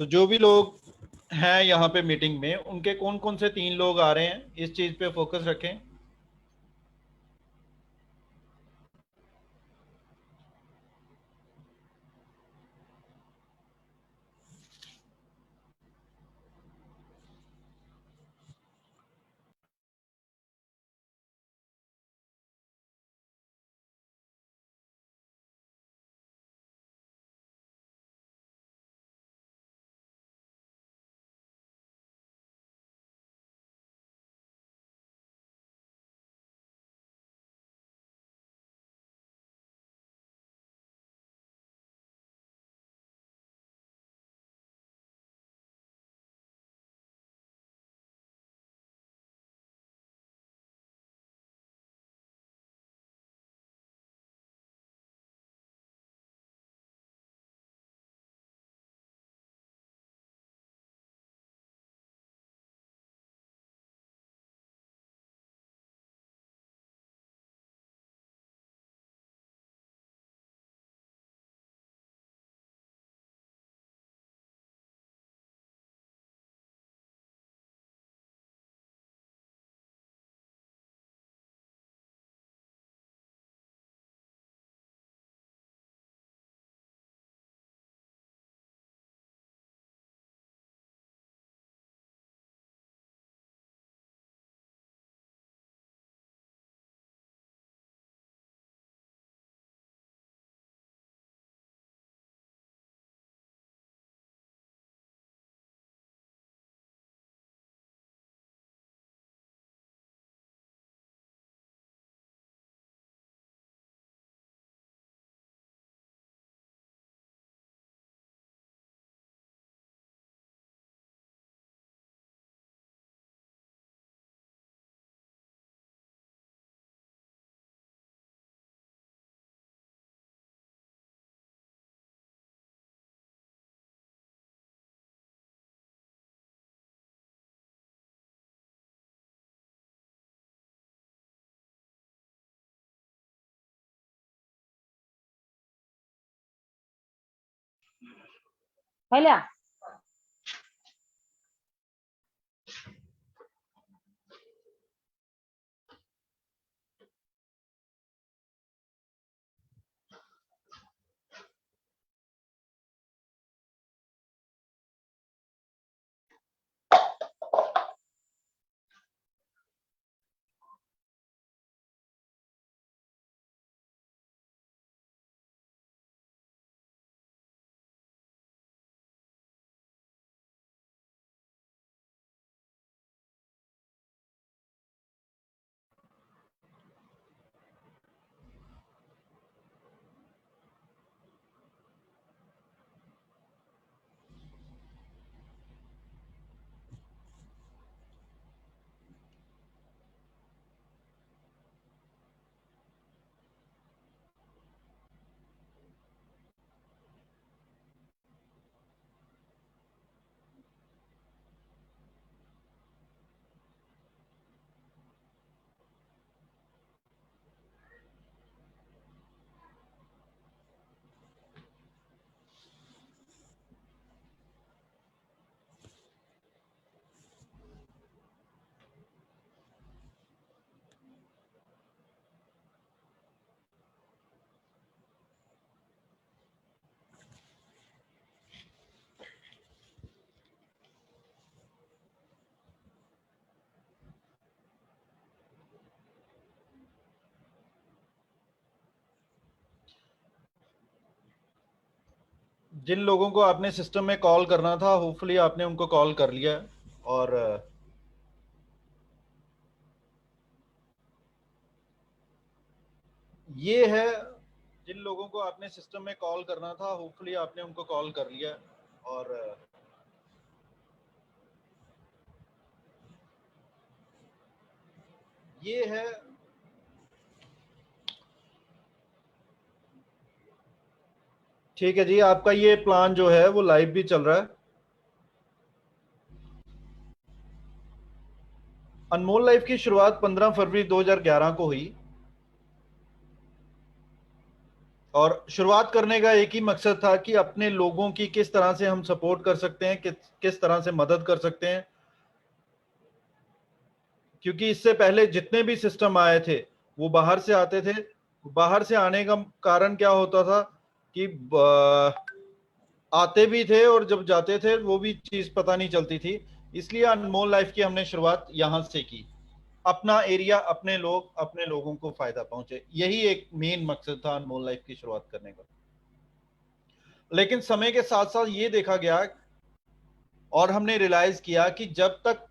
तो जो भी लोग हैं यहाँ पे मीटिंग में, उनके कौन कौन से 3 लोग आ रहे हैं, इस चीज़ पे फोकस रखें। हेल्या जिन लोगों को आपने सिस्टम में कॉल करना था, होपफुली आपने उनको कॉल कर लिया है। और ये है, जिन लोगों को आपने सिस्टम में कॉल करना था, होपफुली आपने उनको कॉल कर लिया है। और ये है, ठीक है जी, आपका ये प्लान जो है वो लाइव भी चल रहा है। अनमोल लाइफ की शुरुआत 15 फरवरी 2011 को हुई। और शुरुआत करने का एक ही मकसद था कि अपने लोगों की किस तरह से हम सपोर्ट कर सकते हैं, किस तरह से मदद कर सकते हैं। क्योंकि इससे पहले जितने भी सिस्टम आए थे वो बाहर से आते थे। बाहर से आने का कारण क्या होता था कि आते भी थे और जब जाते थे वो भी चीज पता नहीं चलती थी। इसलिए अनमोल लाइफ की हमने शुरुआत यहां से की। अपना एरिया, अपने लोग, अपने लोगों को फायदा पहुंचे, यही एक मेन मकसद था अनमोल लाइफ की शुरुआत करने का। लेकिन समय के साथ साथ ये देखा गया और हमने रियलाइज किया कि जब तक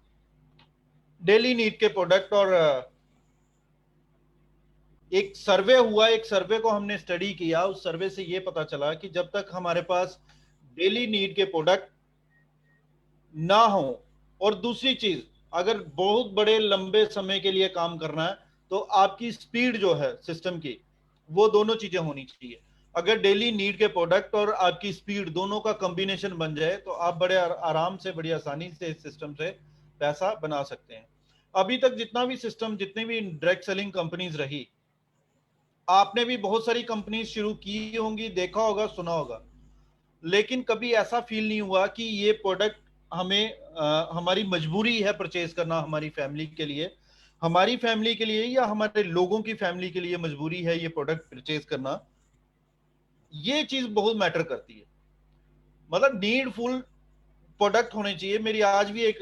डेली नीड के प्रोडक्ट और एक सर्वे हुआ, एक सर्वे को हमने स्टडी किया, उस सर्वे से ये पता चला कि जब तक हमारे पास डेली नीड के प्रोडक्ट ना हो, और दूसरी चीज, अगर बहुत बड़े लंबे समय के लिए काम करना है तो आपकी स्पीड जो है सिस्टम की, वो दोनों चीजें होनी चाहिए। अगर डेली नीड के प्रोडक्ट और आपकी स्पीड दोनों का कॉम्बिनेशन बन जाए तो आप बड़े आराम से, बड़ी आसानी से इस सिस्टम से पैसा बना सकते हैं। अभी तक जितना भी सिस्टम, जितनी भी डायरेक्ट सेलिंग कंपनीज रही, आपने भी बहुत सारी कंपनी शुरू की होंगी, देखा होगा, सुना होगा, लेकिन कभी ऐसा फील नहीं हुआ कि ये प्रोडक्ट हमें हमारी मजबूरी है परचेज करना, हमारी फैमिली के लिए, हमारी फैमिली के लिए या हमारे लोगों की फैमिली के लिए मजबूरी है ये प्रोडक्ट परचेज करना। ये चीज बहुत मैटर करती है। मतलब नीडफुल प्रोडक्ट होने चाहिए। मेरी आज भी एक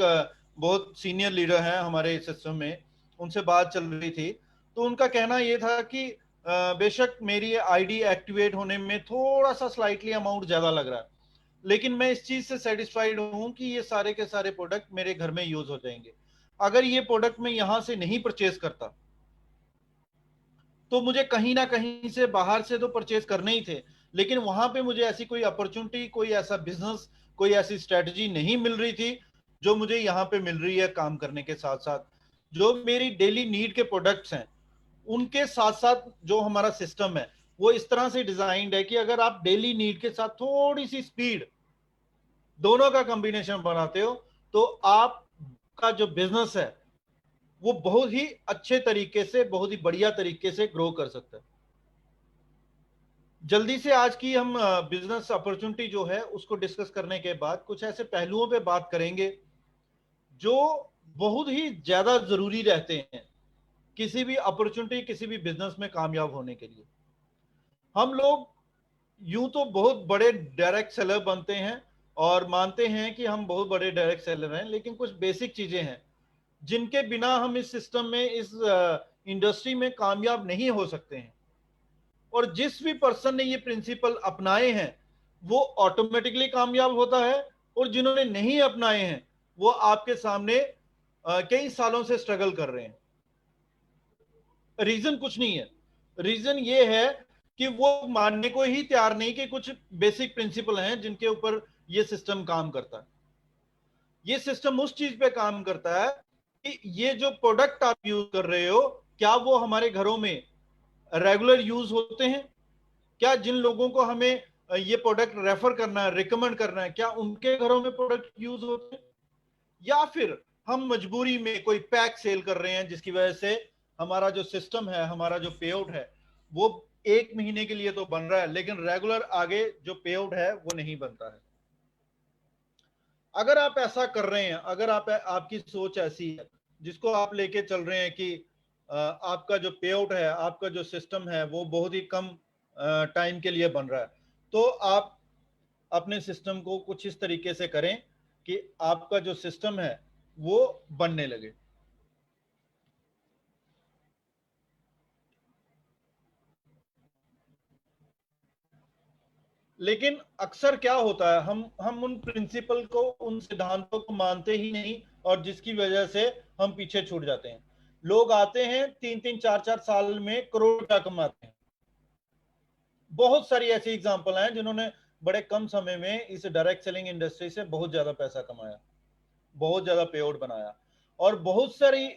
बहुत सीनियर लीडर है हमारे सिस्टम में, उनसे बात चल रही थी, तो उनका कहना यह था कि बेशक मेरी आईडी एक्टिवेट होने में थोड़ा सा स्लाइटली अमाउंट ज्यादा लग रहा है, लेकिन मैं इस चीज से सेटिस्फाइड हूं कि ये सारे के सारे प्रोडक्ट मेरे घर में यूज हो जाएंगे। अगर ये प्रोडक्ट मैं यहां से नहीं परचेज करता तो मुझे कहीं ना कहीं से बाहर से तो परचेज करने ही थे, लेकिन वहां पे मुझे ऐसी कोई अपॉर्चुनिटी, कोई ऐसा बिजनेस, कोई ऐसी स्ट्रेटजी नहीं मिल रही थी जो मुझे यहाँ पे मिल रही है काम करने के साथ साथ। जो मेरी डेली नीड के प्रोडक्ट्स हैं उनके साथ साथ जो हमारा सिस्टम है वो इस तरह से डिजाइंड है कि अगर आप डेली नीड के साथ थोड़ी सी स्पीड, दोनों का कॉम्बिनेशन बनाते हो, तो आपका जो बिजनेस है वो बहुत ही अच्छे तरीके से, बहुत ही बढ़िया तरीके से ग्रो कर सकता है। जल्दी से आज की हम बिजनेस अपॉर्चुनिटी जो है उसको डिस्कस करने के बाद कुछ ऐसे पहलुओं पे बात करेंगे जो बहुत ही ज्यादा जरूरी रहते हैं किसी भी अपॉर्चुनिटी, किसी भी बिजनेस में कामयाब होने के लिए। हम लोग यूं तो बहुत बड़े डायरेक्ट सेलर बनते हैं और मानते हैं कि हम बहुत बड़े डायरेक्ट सेलर हैं, लेकिन कुछ बेसिक चीजें हैं जिनके बिना हम इस सिस्टम में, इस इंडस्ट्री में कामयाब नहीं हो सकते हैं। और जिस भी पर्सन ने ये प्रिंसिपल अपनाए हैं वो ऑटोमेटिकली कामयाब होता है, और जिन्होंने नहीं अपनाए हैं वो आपके सामने कई सालों से स्ट्रगल कर रहे हैं। रीजन कुछ नहीं है, रीजन ये है कि वो मानने को ही तैयार नहीं कि कुछ बेसिक प्रिंसिपल हैं जिनके ऊपर ये सिस्टम काम करता है। ये सिस्टम उस चीज पे काम करता है कि ये जो प्रोडक्ट आप यूज कर रहे हो, क्या वो हमारे घरों में रेगुलर यूज होते हैं? क्या जिन लोगों को हमें ये प्रोडक्ट रेफर करना है, रिकमेंड करना है, क्या उनके घरों में प्रोडक्ट यूज होते हैं? या फिर हम मजबूरी में कोई पैक सेल कर रहे हैं जिसकी वजह से हमारा जो सिस्टम है, हमारा जो पे आउट है वो एक महीने के लिए तो बन रहा है, लेकिन रेगुलर आगे जो पे आउट है वो नहीं बनता है। अगर आप ऐसा कर रहे हैं, अगर आपकी सोच ऐसी है जिसको आप लेके चल रहे हैं कि आपका जो पे आउट है, आपका जो सिस्टम है वो बहुत ही कम टाइम के लिए बन रहा है, तो आप अपने सिस्टम को कुछ इस तरीके से करें कि आपका जो सिस्टम है वो बनने लगे। लेकिन अक्सर क्या होता है, हम उन प्रिंसिपल को, उन सिद्धांतों को मानते ही नहीं, और जिसकी वजह से हम पीछे छूट जाते हैं। लोग आते हैं 3-3 4-4 साल में करोड़ रुपया कमाते हैं। बहुत सारी ऐसी एग्जांपल हैं जिन्होंने बड़े कम समय में इस डायरेक्ट सेलिंग इंडस्ट्री से बहुत ज्यादा पैसा कमाया, बहुत ज्यादा पे आउट बनाया। और बहुत सारी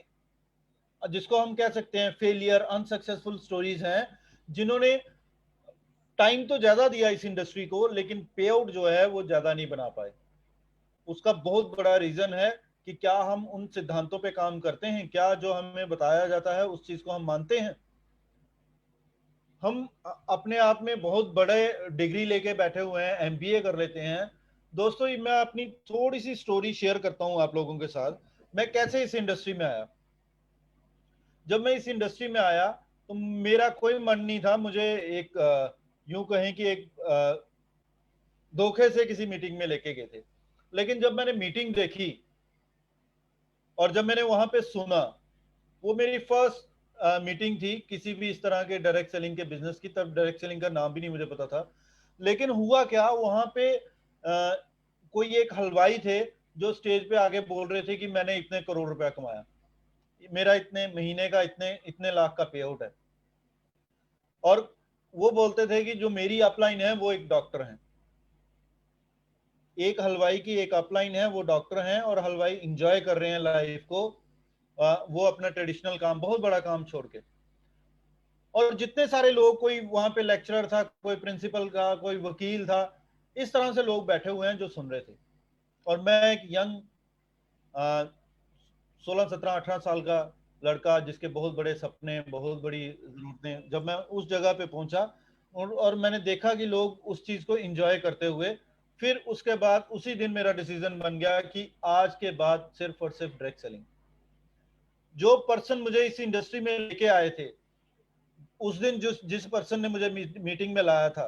जिसको हम कह सकते हैं फेलियर, अनसक्सेसफुल स्टोरीज हैं जिन्होंने टाइम तो ज्यादा दिया इस इंडस्ट्री को, लेकिन पे आउट जो है वो ज्यादा नहीं बना पाए। उसका बहुत बड़ा रीजन है कि क्या हम उन सिद्धांतों पे काम करते हैं, क्या जो हमें बताया जाता है उस चीज को हम मानते हैं। हम अपने आप में बहुत बड़े डिग्री लेके बैठे हुए हैं, एमबीए कर लेते हैं। दोस्तों, मैं अपनी थोड़ी सी स्टोरी शेयर करता हूं आप लोगों के साथ। मैं कैसे इस इंडस्ट्री में आया। जब मैं इस इंडस्ट्री में आया तो मेरा कोई मन नहीं था। मुझे एक यूं कहें कि एक धोखे से किसी मीटिंग में लेके गए थे। लेकिन जब मैंने मीटिंग देखी और जब मैंने वहां पे सुना, वो मेरी फर्स्ट मीटिंग थी किसी भी इस तरह के डायरेक्ट सेलिंग के बिजनेस की। तब डायरेक्ट सेलिंग का नाम भी नहीं मुझे पता था। लेकिन हुआ क्या, वहां पे कोई एक हलवाई थे जो स्टेज पे आगे बोल रहे थे कि मैंने इतने करोड़ रुपया कमाया, मेरा इतने महीने का इतने इतने लाख का पे आउट है। और वो बोलते थे कि जो मेरी अपलाइन है वो एक डॉक्टर हैं। एक हलवाई की एक अपलाइन है, वो डॉक्टर हैं और हलवाई इंजॉय कर रहे हैं लाइफ को। वो अपना ट्रेडिशनल काम, बहुत बड़ा काम छोड़ के। और जितने सारे लोग, कोई वहां पे लेक्चरर था, कोई प्रिंसिपल का, कोई वकील था, इस तरह से लोग बैठे हुए हैं जो सुन रहे थे। और मैं एक यंग 16 17 18 साल का लड़का, जिसके बहुत बड़े सपने, बहुत बड़ी जरूरतें, जब मैं उस जगह पे पहुंचा और मैंने देखा कि लोग उस चीज को एंजॉय करते हुए, फिर उसके बाद उसी दिन मेरा डिसीजन बन गया कि आज के बाद सिर्फ और सिर्फ डायरेक्ट सेलिंग। जो पर्सन मुझे इस इंडस्ट्री में लेके आए थे, उस दिन जिस पर्सन ने मुझे मीटिंग में लाया था,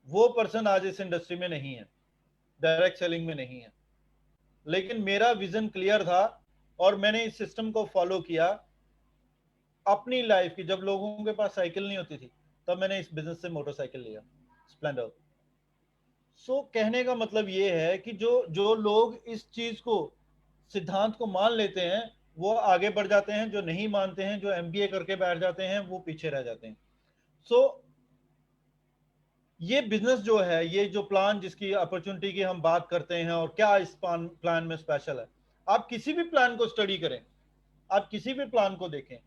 वो पर्सन आज इस इंडस्ट्री में नहीं है, डायरेक्ट सेलिंग में नहीं है। लेकिन मेरा विजन क्लियर था और मैंने इस सिस्टम को फॉलो किया अपनी लाइफ की। जब लोगों के पास साइकिल नहीं होती थी, तब मैंने इस बिजनेस से मोटरसाइकिल लिया, स्प्लेंडर। कहने का मतलब ये है कि जो जो लोग इस चीज को, सिद्धांत को मान लेते हैं, वो आगे बढ़ जाते हैं। जो नहीं मानते हैं, जो एमबीए करके बैठ जाते हैं, वो पीछे रह जाते हैं। सो ये बिजनेस जो है, ये जो प्लान जिसकी अपॉर्चुनिटी की हम बात करते हैं, और क्या इस प्लान में स्पेशल है। आप किसी भी प्लान को स्टडी करें, आप किसी भी प्लान को देखें,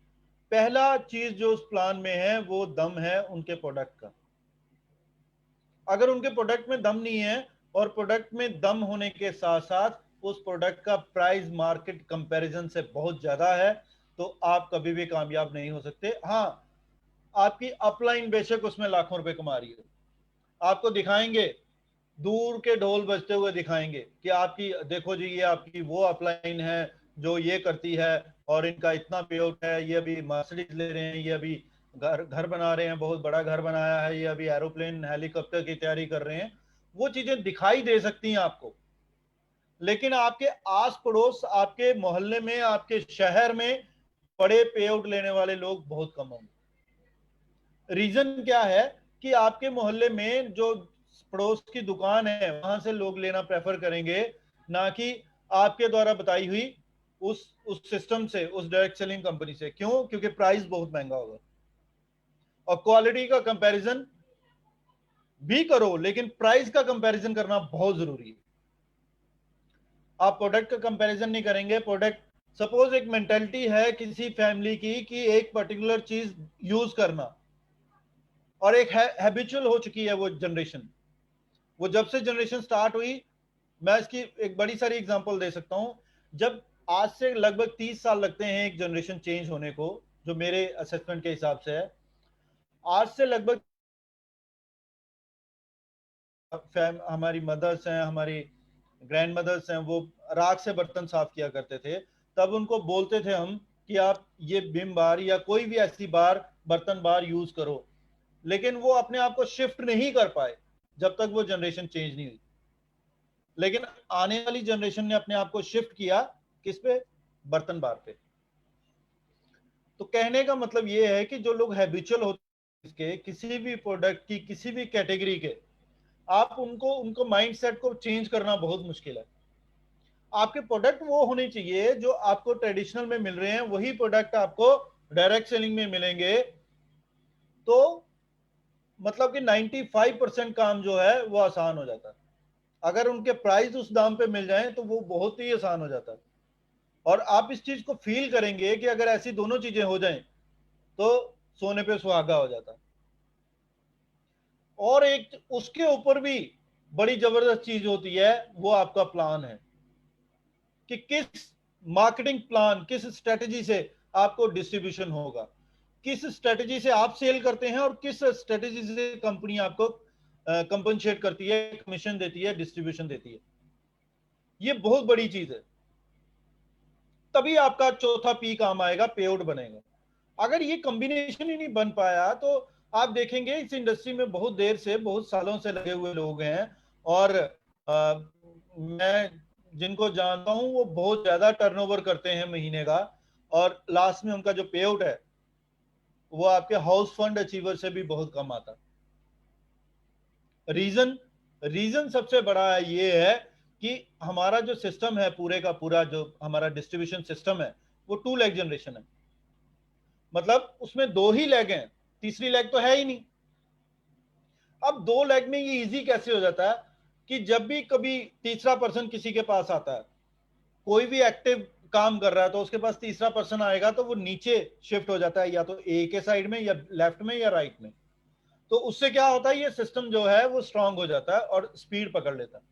पहला चीज जो उस प्लान में है वो दम है उनके प्रोडक्ट का। अगर उनके प्रोडक्ट में दम नहीं है, और प्रोडक्ट में दम होने के साथ साथ उस प्रोडक्ट का प्राइस मार्केट कंपैरिजन से बहुत ज्यादा है, तो आप कभी भी कामयाब नहीं हो सकते। हाँ, आपकी अपलाइन बेशक उसमें लाखों रुपए कमा रही है, आपको दिखाएंगे, दूर के ढोल बजते हुए दिखाएंगे कि आपकी देखो जी, ये आपकी वो अपलाइन है जो ये करती है, और इनका इतना पे आउट है, ये अभी मर्सिडीज ले रहे हैं, ये अभी घर घर बना रहे हैं, बहुत बड़ा घर बनाया है, ये अभी एरोप्लेन हेलीकॉप्टर की तैयारी कर रहे हैं। वो चीजें दिखाई दे सकती हैं आपको, लेकिन आपके आस पड़ोस, आपके मोहल्ले में, आपके शहर में बड़े पे आउट लेने वाले लोग बहुत कम होंगे। रीजन क्या है कि आपके मोहल्ले में जो पड़ोस की दुकान है, वहां से लोग लेना प्रेफर करेंगे, ना कि आपके द्वारा बताई हुई उस सिस्टम से, उस डायरेक्ट सेलिंग कंपनी से। क्यों? क्योंकि प्राइस बहुत महंगा होगा। और क्वालिटी का कंपैरिजन भी करो, लेकिन प्राइस का कंपैरिजन करना बहुत जरूरी है। आप प्रोडक्ट का कंपैरिजन नहीं करेंगे। प्रोडक्ट, सपोज एक मेंटेलिटी है किसी फैमिली की कि एक पर्टिकुलर चीज यूज करना, और एक हैबिचुअल हो चुकी है वो जनरेशन। वो जब से जनरेशन स्टार्ट हुई, मैं इसकी एक बड़ी सारी एग्जांपल दे सकता हूं। जब आज से लगभग 30 साल लगते हैं एक जनरेशन चेंज होने को, जो मेरे असेसमेंट के हिसाब से है, आज से लगभग हमारी मदर्स हैं, हमारी ग्रैंड मदर्स हैं, वो राख से बर्तन साफ किया करते थे। तब उनको बोलते थे हम कि आप ये विम बार या कोई भी ऐसी बार, बर्तन बार यूज करो। लेकिन वो अपने आप को शिफ्ट नहीं कर पाए जब तक वो जनरेशन चेंज नहीं हुई। लेकिन आने वाली जनरेशन ने अपने आप को शिफ्ट किया, किस पे? बर्तन बार पे। तो कहने का मतलब ये है कि जो लोग हैबिचुअल होते हैं इसके, किसी भी प्रोडक्ट की, किसी भी कैटेगरी के, आप उनको उनको माइंडसेट को चेंज करना बहुत मुश्किल है। आपके प्रोडक्ट वो होने चाहिए जो आपको ट्रेडिशनल में मिल रहे हैं, वही प्रोडक्ट आपको डायरेक्ट सेलिंग में मिलेंगे। तो मतलब कि 95% काम जो है वो आसान हो जाता है। अगर उनके प्राइस उस दाम पे मिल जाए तो वो बहुत ही आसान हो जाता है। और आप इस चीज को फील करेंगे कि अगर ऐसी दोनों चीजें हो जाएं तो सोने पे सुहागा हो जाता है। और एक उसके ऊपर भी बड़ी जबरदस्त चीज होती है, वो आपका प्लान है कि किस मार्केटिंग प्लान, किस स्ट्रेटेजी से आपको डिस्ट्रीब्यूशन होगा, किस स्ट्रेटजी से आप सेल करते हैं और किस स्ट्रेटजी से कंपनी आपको कंपनसेट करती है, कमीशन देती है, डिस्ट्रीब्यूशन देती है। ये बहुत बड़ी चीज है। तभी आपका चौथा पी काम आएगा, पे आउट बनेगा। अगर ये कॉम्बिनेशन ही नहीं बन पाया तो आप देखेंगे इस इंडस्ट्री में बहुत देर से, बहुत सालों से लगे हुए लोग हैं, और मैं जिनको जानता हूं वो बहुत ज्यादा टर्नओवर करते हैं महीने का, और लास्ट में उनका जो पे आउट है वो आपके हाउस फंड अचीवर से भी बहुत कम आता है। रीजन रीजन सबसे बड़ा ये है कि हमारा जो सिस्टम है, पूरे का पूरा जो हमारा डिस्ट्रीब्यूशन सिस्टम है, वो 2 लेग जनरेशन है। मतलब उसमें 2 ही लेग हैं, तीसरी लेग तो है ही नहीं। अब 2 लेग में ये इजी कैसे हो जाता है कि जब भी कभी तीसरा पर्सन किसी के पास आता है, कोई भी एक्टिव काम कर रहा है, तो उसके पास तीसरा पर्सन आएगा तो वो नीचे शिफ्ट हो जाता है, या तो ए के साइड में, या लेफ्ट में, या राइट में। तो उससे क्या होता है, ये सिस्टम जो है वो स्ट्रांग हो जाता है और स्पीड पकड़ लेता है।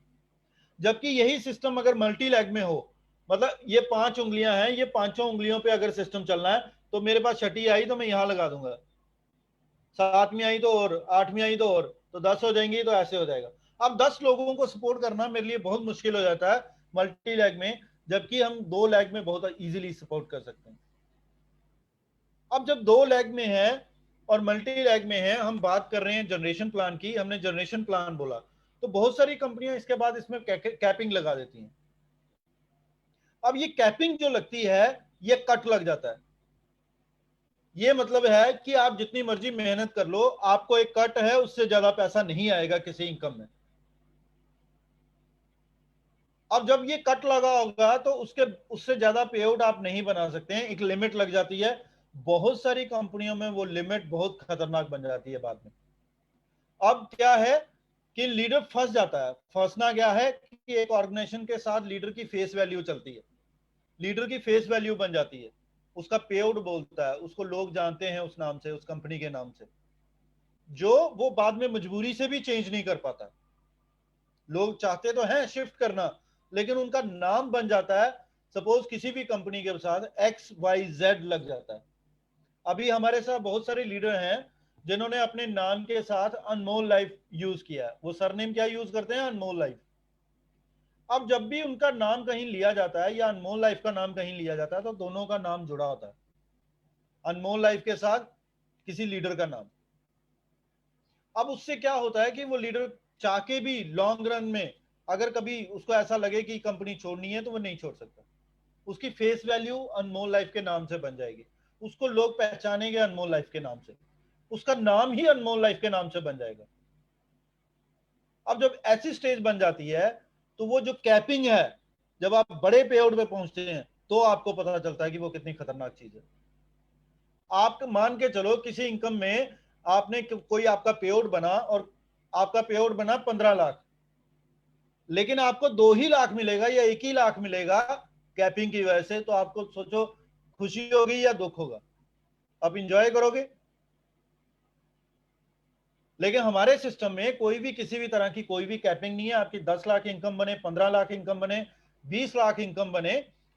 जबकि यही सिस्टम अगर मल्टी लेग में हो, मतलब ये 5 उंगलियां हैं, ये 5 उंगलियों पे अगर सिस्टम चलना है, तो मेरे पास छठी आई तो मैं यहां लगा दूंगा, 7वीं आई तो और, 8वीं आई तो और, तो 10 हो जाएंगी, तो ऐसे हो जाएगा। अब 10 लोगों को सपोर्ट करना मेरे लिए बहुत मुश्किल हो जाता है मल्टी लेग में, जबकि हम 2 लेग में बहुत इजीली सपोर्ट कर सकते हैं। अब जब 2 लेग में है और मल्टी लेग में है, हम बात कर रहे हैं जनरेशन प्लान की, हमने जनरेशन प्लान बोला, तो बहुत सारी कंपनियां इसके बाद इसमें कैपिंग लगा देती हैं। अब ये कैपिंग जो लगती है, ये कट लग जाता है। ये मतलब है कि आप जितनी मर्जी मेहनत कर लो, आपको एक कट है, उससे ज्यादा पैसा नहीं आएगा किसी इनकम में। अब जब ये कट लगा होगा तो उसके उससे ज्यादा पे आउट आप नहीं बना सकते हैं, एक लिमिट लग जाती है। बहुत सारी कंपनियों में वो लिमिट बहुत खतरनाक बन जाती है बाद में। अब क्या है कि लीडर फंस जाता है। फंसना क्या है कि एक ऑर्गेनाइजेशन के साथ लीडर की फेस वैल्यू चलती है, लीडर की फेस वैल्यू बन जाती है, उसका पे आउट बोलता है, उसको लोग जानते हैं उस नाम से, उस कंपनी के नाम से, जो वो बाद में मजबूरी से भी चेंज नहीं कर पाता। लोग चाहते तो हैं शिफ्ट करना, लेकिन उनका नाम बन जाता है। सपोज किसी भी कंपनी के साथ XYZ लग जाता है। अभी हमारे साथ बहुत सारे लीडर हैं जिन्होंने अपने नाम के साथ अनमोल लाइफ यूज किया है। वो सरनेम क्या यूज करते हैं, अनमोल लाइफ। अब जब भी उनका नाम कहीं लिया जाता है या अनमोल लाइफ का नाम कहीं लिया जाता है, तो दोनों का नाम जुड़ा होता है, अनमोल लाइफ के साथ किसी लीडर का नाम। अब उससे क्या होता है कि वो लीडर चाह के भी लॉन्ग रन में, अगर कभी उसको ऐसा लगे कि कंपनी छोड़नी है, तो वो नहीं छोड़ सकता। उसकी फेस वैल्यू अनमोल लाइफ के नाम से बन जाएगी, उसको लोग पहचानेंगे अनमोल लाइफ के नाम से, उसका नाम ही अनमोल लाइफ के नाम से बन जाएगा। अब जब ऐसी स्टेज बन जाती है, तो वो जो कैपिंग है, जब आप बड़े पे आउट पे पहुंचते हैं, तो आपको पता चलता है कि वो कितनी खतरनाक चीज है। आप मान के चलो किसी इनकम में आपने कोई आपका पे आउट बना, और आपका पे आउट बना 15 लाख, लेकिन आपको 2 ही लाख मिलेगा या 1 ही लाख मिलेगा कैपिंग की वजह से, तो आपको सोचो खुशी होगी या दुख होगा? आप इंजॉय करोगे। लेकिन हमारे सिस्टम में कोई भी किसी भी तरह की कोई भी कैपिंग नहीं है। आपकी 10 लाख इनकम बने, 15 लाख इनकम बने, 20 लाख इनकम बने,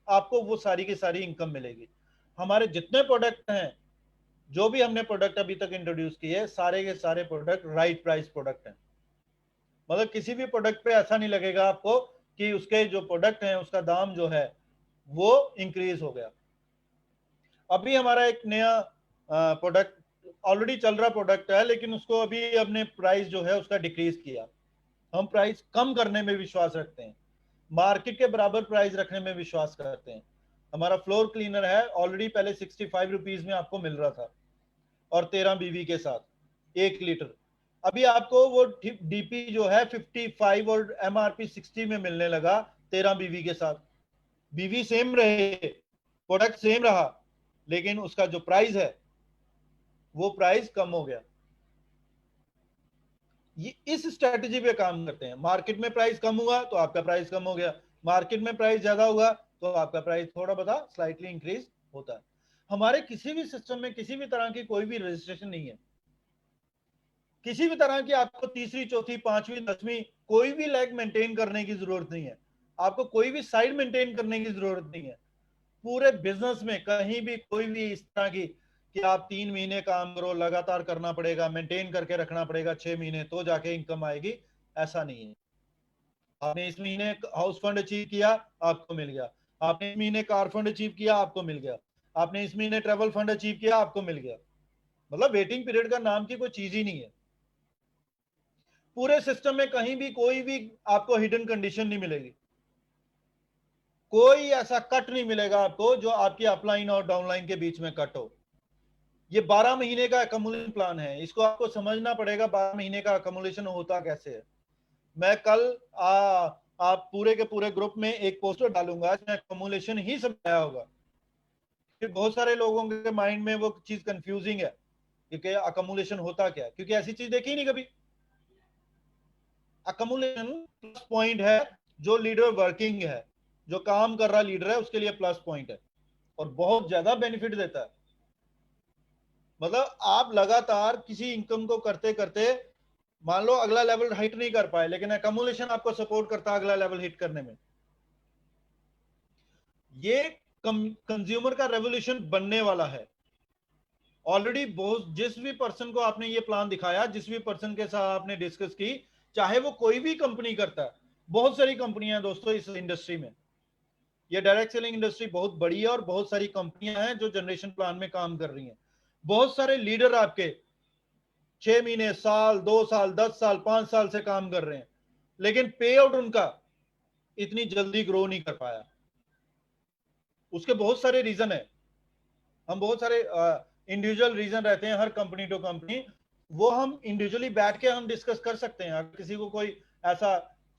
आपको वो सारी की सारी इनकम मिलेगी। हमारे जितने प्रोडक्ट हैं, जो भी हमने प्रोडक्ट अभी तक इंट्रोड्यूस किए, सारे के सारे प्रोडक्ट राइट प्राइस प्रोडक्ट हैं। मतलब किसी भी प्रोडक्ट पे ऐसा नहीं लगेगा आपको कि उसके जो प्रोडक्ट हैं उसका दाम जो है वो इंक्रीज हो गया। अभी हमारा एक नया प्रोडक्ट ऑलरेडी चल रहा प्रोडक्ट है, लेकिन उसको अभी अपने प्राइस जो है उसका डिक्रीज किया। हम प्राइस कम करने में विश्वास रखते हैं, मार्केट के बराबर प्राइस रखने में विश्वास करते हैं। हमारा फ्लोर क्लीनर है, ऑलरेडी पहले 65 रुपीज में आपको मिल रहा था, और 13 BV के साथ 1 लीटर। अभी आपको वो डीपी जो है 55 और MRP 60 में मिलने लगा, 13 BV के साथ। बीवी सेम रहे, प्रोडक्ट सेम रहा, लेकिन उसका जो प्राइस है वो प्राइस कम हो गया। ये इस स्ट्रेटजी पे काम करते हैं। मार्केट में प्राइस कम हुआ तो आपका प्राइस कम हो गया, मार्केट में प्राइस ज्यादा हुआ तो आपका प्राइस थोड़ा बहुत स्लाइटली इंक्रीज होता है। हमारे किसी भी सिस्टम में किसी भी तरह की कोई भी रजिस्ट्रेशन नहीं है। किसी भी तरह की आपको तीसरी, चौथी, पांचवी, 10वीं कोई भी लेग मेंटेन करने की जरूरत नहीं है। आपको कोई भी साइड मेंटेन करने की जरूरत नहीं है। पूरे बिजनेस में कहीं भी कोई भी इस तरह की कि आप 3 महीने काम करो, लगातार करना पड़ेगा, मेंटेन करके रखना पड़ेगा 6 महीने, तो जाके इनकम आएगी। ऐसा नहीं है। आपने इस महीने हाउस फंड अचीव किया, आपको मिल गया। आपने इस महीने कार फंड अचीव किया, आपको मिल गया। आपने इस महीने ट्रेवल फंड अचीव किया, आपको मिल गया। मतलब वेटिंग पीरियड का नाम की कोई चीज ही नहीं है। पूरे सिस्टम में कहीं भी कोई भी आपको हिडन कंडीशन नहीं मिलेगी। कोई ऐसा कट नहीं मिलेगा आपको जो आपकी अपलाइन और डाउनलाइन के बीच में कट हो। ये 12 महीने का अकोमोलेशन प्लान है, इसको आपको समझना पड़ेगा 12 महीने का अकोमोलेशन होता कैसे है। मैं कल आप पूरे के पूरे ग्रुप में एक पोस्टर डालूंगा जिसमें अकोमोलेशन ही समझाया होगा। फिर बहुत सारे लोगों के माइंड में वो चीज कंफ्यूजिंग है क्योंकि अकोमोलेशन होता क्या है, क्योंकि ऐसी चीज देखी नहीं कभी। अकोमोलेशन प्लस पॉइंट है, जो लीडर वर्किंग है, जो काम कर रहा लीडर है, उसके लिए प्लस पॉइंट है और बहुत ज्यादा बेनिफिट देता है। मतलब आप लगातार किसी इनकम को करते करते मान लो अगला लेवल हिट नहीं कर पाए, लेकिन अकोमोलेशन आपको सपोर्ट करता है अगला लेवल हिट करने में। ये कंज्यूमर का रेवोल्यूशन बनने वाला है। ऑलरेडी बहुत जिस भी पर्सन को आपने ये प्लान दिखाया, जिस भी पर्सन के साथ आपने डिस्कस की, चाहे वो कोई भी कंपनी करता है, बहुत सारी कंपनियां हैं दोस्तों इस इंडस्ट्री में। ये डायरेक्ट सेलिंग इंडस्ट्री बहुत बड़ी है और बहुत सारी कंपनियां हैं जो जनरेशन प्लान में काम कर रही हैं। बहुत सारे लीडर आपके 6 महीने, साल, 2 साल, 10 साल, 5 साल से काम कर रहे हैं, लेकिन पे आउट उनका इतनी जल्दी ग्रो नहीं कर पाया। उसके बहुत सारे रीजन है। हम बहुत सारे इंडिविजुअल रीजन रहते हैं हर कंपनी टू कंपनी, वो हम इंडिविजुअली बैठ के हम डिस्कस कर सकते हैं। अगर किसी को कोई ऐसा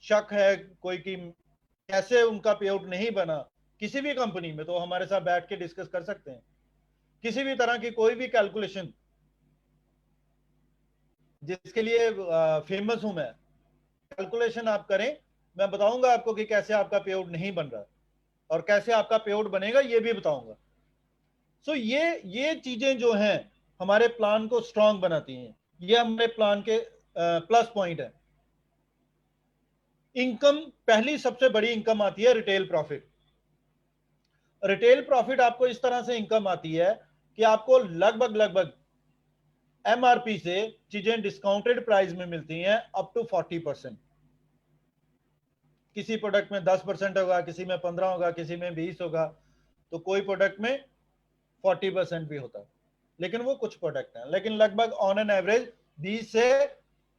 शक है कोई कि कैसे उनका पे आउट नहीं बना किसी भी कंपनी में, तो हमारे साथ बैठ के डिस्कस कर सकते हैं। किसी भी तरह की कोई भी कैलकुलेशन जिसके लिए फेमस हूं मैं, कैलकुलेशन आप करें, मैं बताऊंगा आपको कि कैसे आपका पे आउट नहीं बन रहा और कैसे आपका पे आउट बनेगा ये भी बताऊंगा। सो ये चीजें जो हैं हमारे प्लान को स्ट्रांग बनाती हैं। ये हमारे प्लान के प्लस पॉइंट है। इनकम, पहली सबसे बड़ी इनकम आती है रिटेल प्रॉफिट। रिटेल प्रॉफिट आपको इस तरह से इनकम आती है कि आपको लगभग लगभग एमआरपी से चीजें डिस्काउंटेड प्राइस में मिलती हैं अप टू 40%। किसी प्रोडक्ट में 10% होगा, किसी में 15 होगा, किसी में 20 होगा, तो कोई प्रोडक्ट में 40% भी होता है। लेकिन वो कुछ प्रोडक्ट हैं, लेकिन लगभग ऑन एन एवरेज 20 से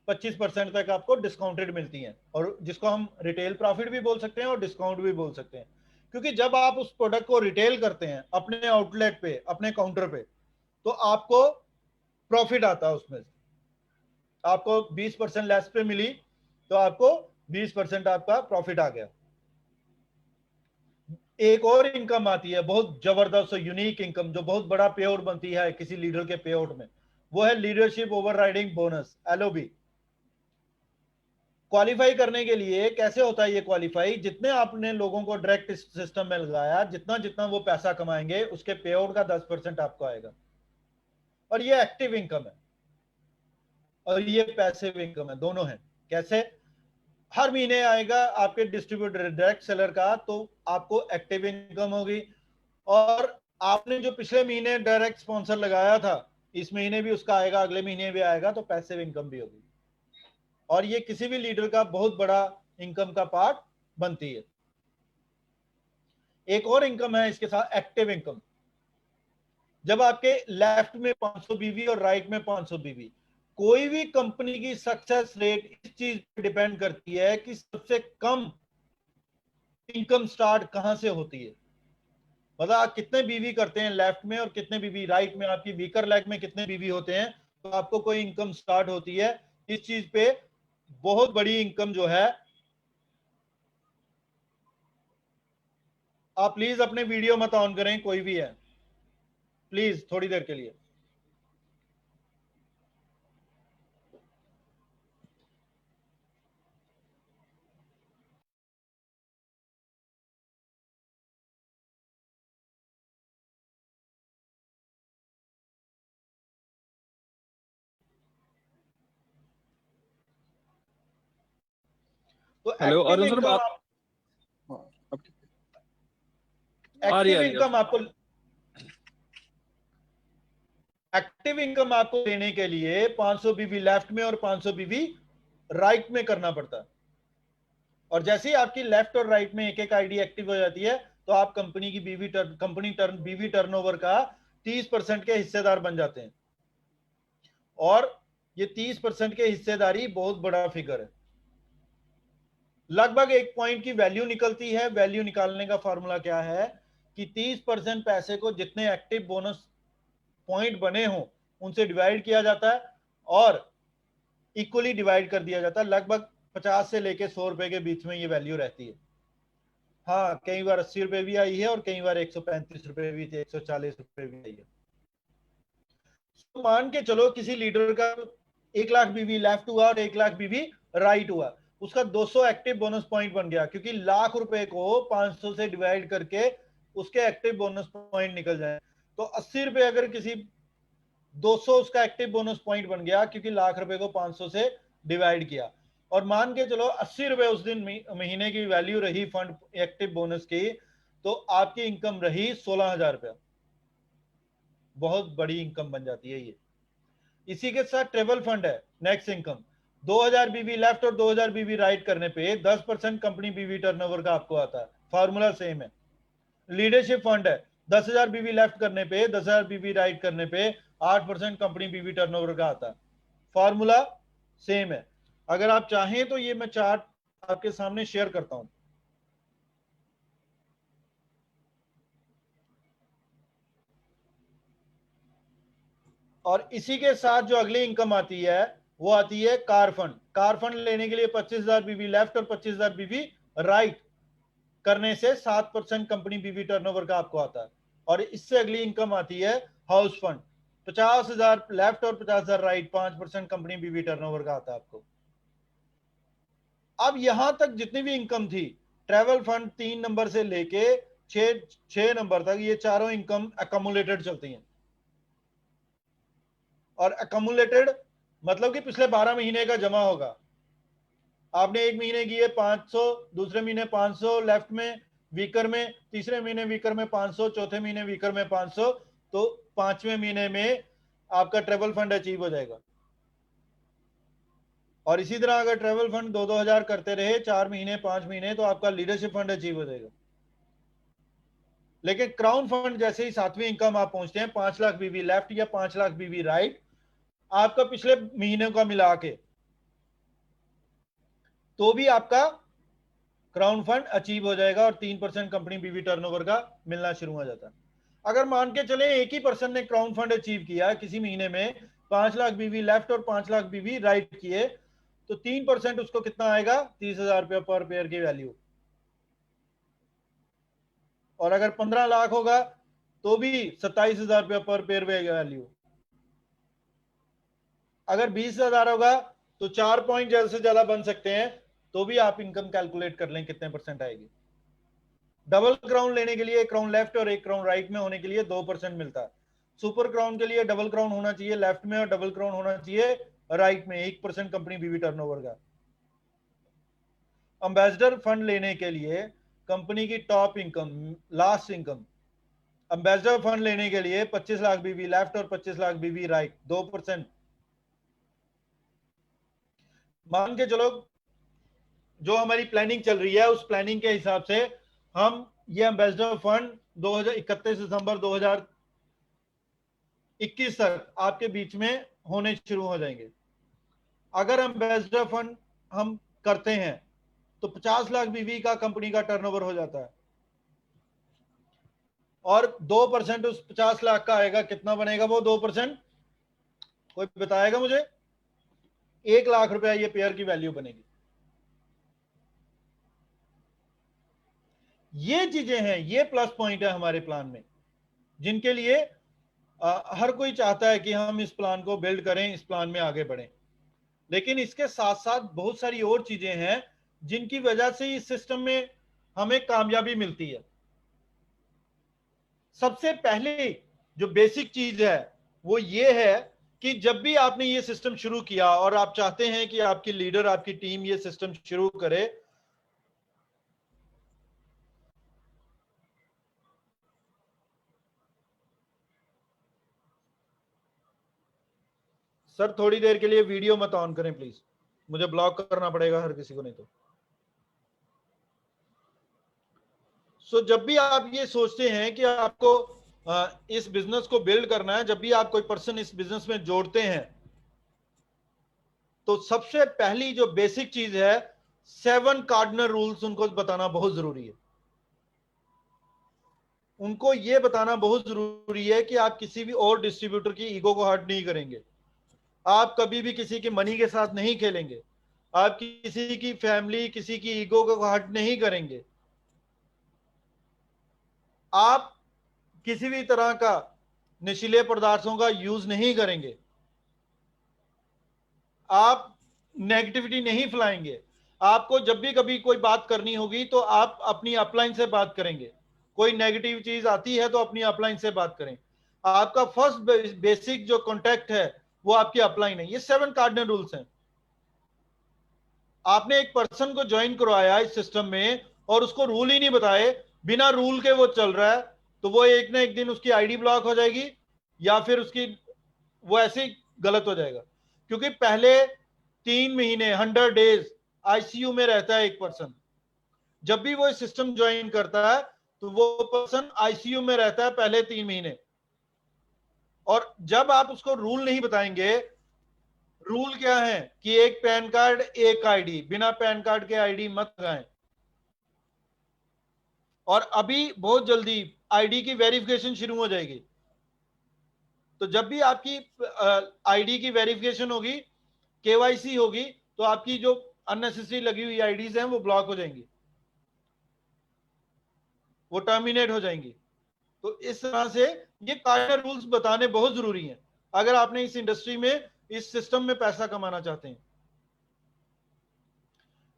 25% तक आपको डिस्काउंटेड मिलती हैं, और जिसको हम रिटेल प्रॉफिट भी बोल सकते हैं और डिस्काउंट भी बोल सकते हैं। क्योंकि जब आप उस प्रोडक्ट को रिटेल करते हैं अपने आउटलेट पे, अपने काउंटर पे, तो आपको प्रॉफिट आता है उसमें से। आपको 20% लेस पे मिली तो आपको 20% आपका प्रॉफिट आ गया। एक और इनकम आती है बहुत जबरदस्त और यूनिक इनकम, जो बहुत बड़ा पे आउट बनती है किसी लीडर के पे आउट में, वो है leadership overriding bonus, LOB. Qualify करने के लिए कैसे होता है ये क्वालिफाई, जितने आपने लोगों को डायरेक्ट सिस्टम में लगाया, जितना जितना वो पैसा कमाएंगे उसके पे आउट का 10% आपको आएगा। और ये एक्टिव इनकम है और ये पैसिव इनकम है, दोनों है। कैसे? हर महीने आएगा आपके डिस्ट्रीब्यूटर डायरेक्ट सेलर का, तो आपको एक्टिव इनकम होगी। और आपने जो पिछले महीने डायरेक्ट स्पॉन्सर लगाया था, इस महीने भी उसका आएगा, अगले महीने भी आएगा, तो पैसिव इनकम भी होगी। और ये किसी भी लीडर का बहुत बड़ा इनकम का पार्ट बनती है। एक और इनकम है इसके साथ, एक्टिव इनकम। जब आपके लेफ्ट में 500 बीवी और राइट में 500 बीवी, कोई भी कंपनी की सक्सेस रेट इस चीज पर डिपेंड करती है कि सबसे कम इनकम स्टार्ट कहां से होती है। मतलब आप कितने बीवी करते हैं लेफ्ट में और कितने बीवी राइट में, आपकी वीकर लेग में कितने बीवी होते हैं, तो आपको कोई इनकम स्टार्ट होती है। इस चीज पे बहुत बड़ी इनकम जो है। आप प्लीज अपने वीडियो मत ऑन करें, कोई भी है, प्लीज थोड़ी देर के लिए। तो hello active Arjun sir, income बात आप, अब आ रही एक्टिव आ रही है। इनकम आपको एक्टिव इनकम आपको देने के लिए 500 बीवी लेफ्ट में और 500 बीवी राइट में करना पड़ता है। और जैसे ही आपकी लेफ्ट और राइट में एक एक आईडी एक्टिव हो जाती है तो आप कंपनी की बीवी टर्नओवर का 30% के हिस्सेदार बन जाते हैं। और ये 30% के हिस्सेदारी बहुत बड़ा फिगर है। लगभग एक पॉइंट की वैल्यू निकलती है। वैल्यू निकालने का फॉर्मूला क्या है कि 30% पैसे को जितने एक्टिव बोनस पॉइंट बने हों उनसे डिवाइड किया जाता है और इक्वली डिवाइड कर दिया जाता है। लगभग 50 से लेके 100 रुपए के बीच में ये वैल्यू रहती है। हाँ, कई बार 80 रुपए भी आई है और कई बार 135 रुपए भी थे, 140 रुपए भी आई है। तो मान के चलो किसी लीडर का 1 लाख बीवी लेफ्ट हुआ और 1 लाख बीवी राइट हुआ, उसका 200 एक्टिव बोनस पॉइंट बन गया, क्योंकि लाख रुपए को 500 से डिवाइड करके उसके एक्टिव बोनस पॉइंट निकल जाए। तो 80 रुपए अगर किसी 200 उसका एक्टिव बोनस पॉइंट बन गया, क्योंकि लाख रुपए को 500 से डिवाइड किया। और मान के चलो 80 रुपए उस दिन महीने की वैल्यू रही फंड एक्टिव बोनस की, तो आपकी इनकम रही 16,000 रुपया। बहुत बड़ी इनकम बन जाती है ये। इसी के साथ ट्रेवल फंड है नेक्स्ट इनकम। 2000 बीवी लेफ्ट और 2000 बीवी राइट करने पे 10% कंपनी बीवी टर्नओवर का आपको आता है। फॉर्मूला सेम है। लीडरशिप फंड है, 10,000 बीवी लेफ्ट करने पे 10,000 बीवी राइट करने पे 8% कंपनी बीवी टर्नओवर का आता है। फॉर्मूला सेम है। अगर आप चाहें तो ये मैं चार्ट आपके सामने शेयर करता हूं। और इसी के साथ जो अगली इनकम आती है वो आती है कार फंड। कार फंड लेने के लिए 25,000 बीवी लेफ्ट और 25,000 बीवी राइट करने से 7% कंपनी बीवी टर्नओवर का आपको आता है। और इससे अगली इनकम आती है हाउस फंड। 50,000 लेफ्ट और 50,000 राइट, 5% कंपनी बीवी टर्नओवर का आता है आपको। अब यहां तक जितनी भी इनकम थी, ट्रेवल फंड 3 नंबर से लेके 6 नंबर तक, ये चारों इनकम अकोमुलेटेड चलती हैं। और अकोमुलेटेड मतलब कि पिछले 12 महीने का जमा होगा। आपने एक महीने किए 500, दूसरे महीने 500 लेफ्ट में वीकर में, तीसरे महीने वीकर में 500, चौथे महीने वीकर में 500, तो 5वें महीने में आपका ट्रेवल फंड अचीव हो जाएगा। और इसी तरह अगर ट्रेवल फंड 2-2 हजार करते रहे 4 महीने 5 महीने, तो आपका लीडरशिप फंड अचीव हो जाएगा। लेकिन क्राउन फंड जैसे ही 7वीं इनकम आप पहुंचते हैं, 5 लाख बीवी लेफ्ट या 5 लाख बीवी राइट, आपका पिछले महीने का मिला के तो भी आपका क्राउन फंड अचीव हो जाएगा और 3% कंपनी बीवी टर्नओवर का मिलना शुरू हो जाता है। अगर मान के चले एक ही पर्सन ने क्राउन फंड अचीव किया किसी महीने में, 5 लाख बीवी लेफ्ट और 5 लाख बीवी राइट किए, तो 3% उसको कितना आएगा? 30,000 रुपया पर पेयर की वैल्यू। और अगर 15 लाख होगा तो भी 27,000 रुपया पर पेयर वैल्यू। अगर 20,000 होगा तो 4 पॉइंट ज्यादा से ज्यादा बन सकते हैं, तो भी आप इनकम कैलकुलेट कर लें कितने परसेंट आएगी। डबल क्राउन लेने के लिए एक क्राउन लेफ्ट और एक क्राउन राइट में होने के लिए 2% मिलता है। सुपर क्राउन के लिए डबल क्राउन होना चाहिए लेफ्ट में और डबल क्राउन होना चाहिए राइट में, 1% कंपनी बीवी टर्नओवर का। एम्बेसडर फंड लेने के लिए कंपनी की top income, last income, ambassador fund लेने के लिए 25 लाख बीवी लेफ्ट और 25 लाख बीवी राइट, 2%। मान के चलो जो हमारी प्लानिंग चल रही है उस प्लानिंग के हिसाब से हम ये एम्बेसडर फंड 31 दिसंबर 2021 तक आपके बीच में होने शुरू हो जाएंगे। अगर एम्बेसडर फंड हम करते हैं तो 50 लाख बीवी का कंपनी का टर्नओवर हो जाता है और 2% उस 50 लाख का आएगा। कितना बनेगा वो 2%? कोई बताएगा मुझे? 1 लाख रुपया ये पेयर की वैल्यू बनेगी। ये चीजें हैं, ये प्लस पॉइंट है हमारे प्लान में, जिनके लिए हर कोई चाहता है कि हम इस प्लान को बिल्ड करें, इस प्लान में आगे बढ़ें। लेकिन इसके साथ साथ बहुत सारी और चीजें हैं जिनकी वजह से इस सिस्टम में हमें कामयाबी मिलती है। सबसे पहले जो बेसिक चीज है वो ये है कि जब भी आपने ये सिस्टम शुरू किया और आप चाहते हैं कि आपकी लीडर, आपकी टीम ये सिस्टम शुरू करे, सर थोड़ी देर के लिए वीडियो मत ऑन करें प्लीज, मुझे ब्लॉक करना पड़ेगा हर किसी को नहीं तो। सो जब भी आप ये सोचते हैं कि आपको इस बिजनेस को बिल्ड करना है, जब भी आप कोई पर्सन इस बिजनेस में जोड़ते हैं, तो सबसे पहली जो बेसिक चीज है 7 कार्डिनल रूल्स उनको बताना बहुत जरूरी है। उनको यह बताना बहुत जरूरी है कि आप किसी भी और डिस्ट्रीब्यूटर की ईगो को हर्ट नहीं करेंगे, आप कभी भी किसी की मनी के साथ नहीं खेलेंगे, आप किसी की फैमिली किसी की ईगो को हर्ट नहीं करेंगे, आप किसी भी तरह का नशीले पदार्थों का यूज नहीं करेंगे, आप नेगेटिविटी नहीं फैलाएंगे। आपको जब भी कभी कोई बात करनी होगी तो आप अपनी अपलाइन से बात करेंगे, कोई नेगेटिव चीज आती है तो अपनी अपलाइन से बात करें। आपका फर्स्ट बेसिक जो कॉन्टैक्ट है वो आपकी अपलाइन है। ये 7 कार्डिनल रूल्स हैं। आपने एक पर्सन को ज्वाइन करवाया इस सिस्टम में और उसको रूल ही नहीं बताए, बिना रूल के वो चल रहा है, तो वो एक ना एक दिन उसकी आईडी ब्लॉक हो जाएगी या फिर उसकी वो ऐसे ही गलत हो जाएगा। क्योंकि पहले 3 महीने 100 डेज आईसीयू में रहता है एक पर्सन। जब भी वो इस सिस्टम ज्वाइन करता है तो वो पर्सन आईसीयू में रहता है पहले 3 महीने। और जब आप उसको रूल नहीं बताएंगे, रूल क्या है कि एक पैन कार्ड एक आईडी, बिना पैन कार्ड के आईडी मत लगाएं। और अभी बहुत जल्दी आईडी की वेरिफिकेशन शुरू हो जाएगी। तो जब भी आपकी आईडी की वेरिफिकेशन होगी, केवाईसी होगी, तो आपकी जो अननेसेसरी लगी हुई आईडीज हैं वो ब्लॉक हो जाएंगी, वो टर्मिनेट हो जाएंगी। तो इस तरह से ये कार्डिनल रूल्स बताने बहुत जरूरी हैं अगर आपने इस इंडस्ट्री में इस सिस्टम में पैसा कमाना चाहते हैं।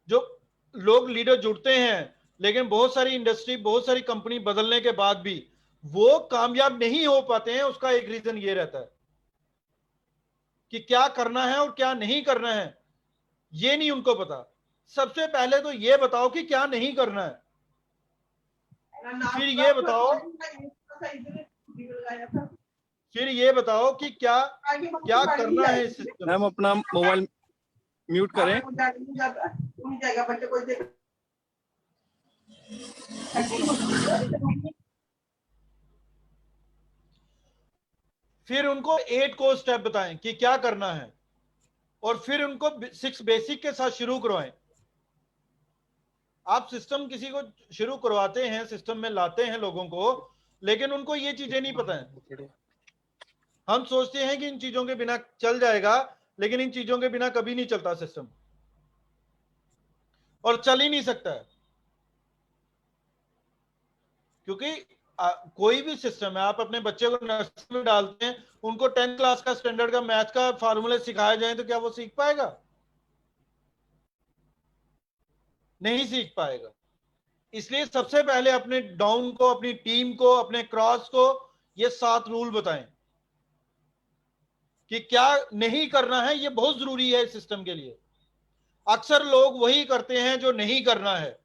जो लोग लीडर जुड़ते हैं लेकिन बहुत सारी इंडस्ट्री बहुत सारी कंपनी बदलने के बाद भी वो कामयाब नहीं हो पाते हैं, उसका एक रीजन ये रहता है कि क्या करना है और क्या नहीं करना है ये नहीं उनको पता। सबसे पहले तो ये बताओ कि क्या नहीं करना है, फिर ये बताओ कि क्या क्या करना है इस सिस्टम। मैम अपना मोबाइल म्यूट करें। फिर उनको 8 को स्टेप बताएं कि क्या करना है और फिर उनको 6 बेसिक के साथ शुरू करवाएं। आप सिस्टम किसी को शुरू करवाते हैं, सिस्टम में लाते हैं लोगों को, लेकिन उनको ये चीजें नहीं पता है। हम सोचते हैं कि इन चीजों के बिना चल जाएगा, लेकिन इन चीजों के बिना कभी नहीं चलता सिस्टम, और चल ही नहीं सकता है। क्योंकि कोई भी सिस्टम है, आप अपने बच्चे को नर्सरी में डालते हैं, उनको 10th क्लास का स्टैंडर्ड का मैथ का फार्मूले सिखाया जाए तो क्या वो सीख पाएगा? नहीं सीख पाएगा। इसलिए सबसे पहले अपने डाउन को, अपनी टीम को, अपने क्रॉस को ये 7 रूल बताएं कि क्या नहीं करना है। ये बहुत जरूरी है इस सिस्टम के लिए। अक्सर लोग वही करते हैं जो नहीं करना है,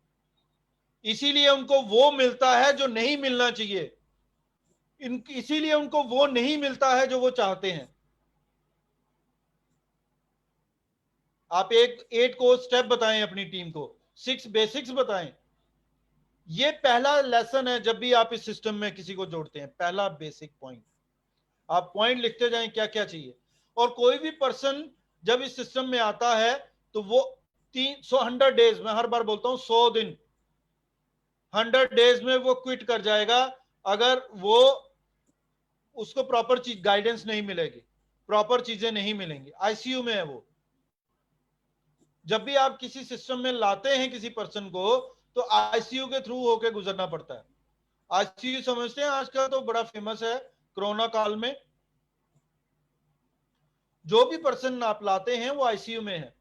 इसीलिए उनको वो मिलता है जो नहीं मिलना चाहिए, इसीलिए उनको वो नहीं मिलता है जो वो चाहते हैं। आप एक 8 को स्टेप बताएं अपनी टीम को, 6 बेसिक्स बताएं। ये पहला लेसन है जब भी आप इस सिस्टम में किसी को जोड़ते हैं, पहला बेसिक पॉइंट। आप पॉइंट लिखते जाएं क्या क्या चाहिए। और कोई भी पर्सन जब इस सिस्टम में आता है तो वो 100 डेज, मैं हर बार बोलता हूं 100 दिन, 100 डेज में वो क्विट कर जाएगा अगर वो उसको प्रॉपर चीज गाइडेंस नहीं मिलेगी, प्रॉपर चीजें नहीं मिलेंगी। आईसीयू में है वो। जब भी आप किसी सिस्टम में लाते हैं किसी पर्सन को तो आईसीयू के थ्रू होकर गुजरना पड़ता है। आईसीयू समझते हैं आजकल तो बड़ा फेमस है, कोरोना काल में जो भी पर्सन आप लाते हैं वो आईसीयू में है।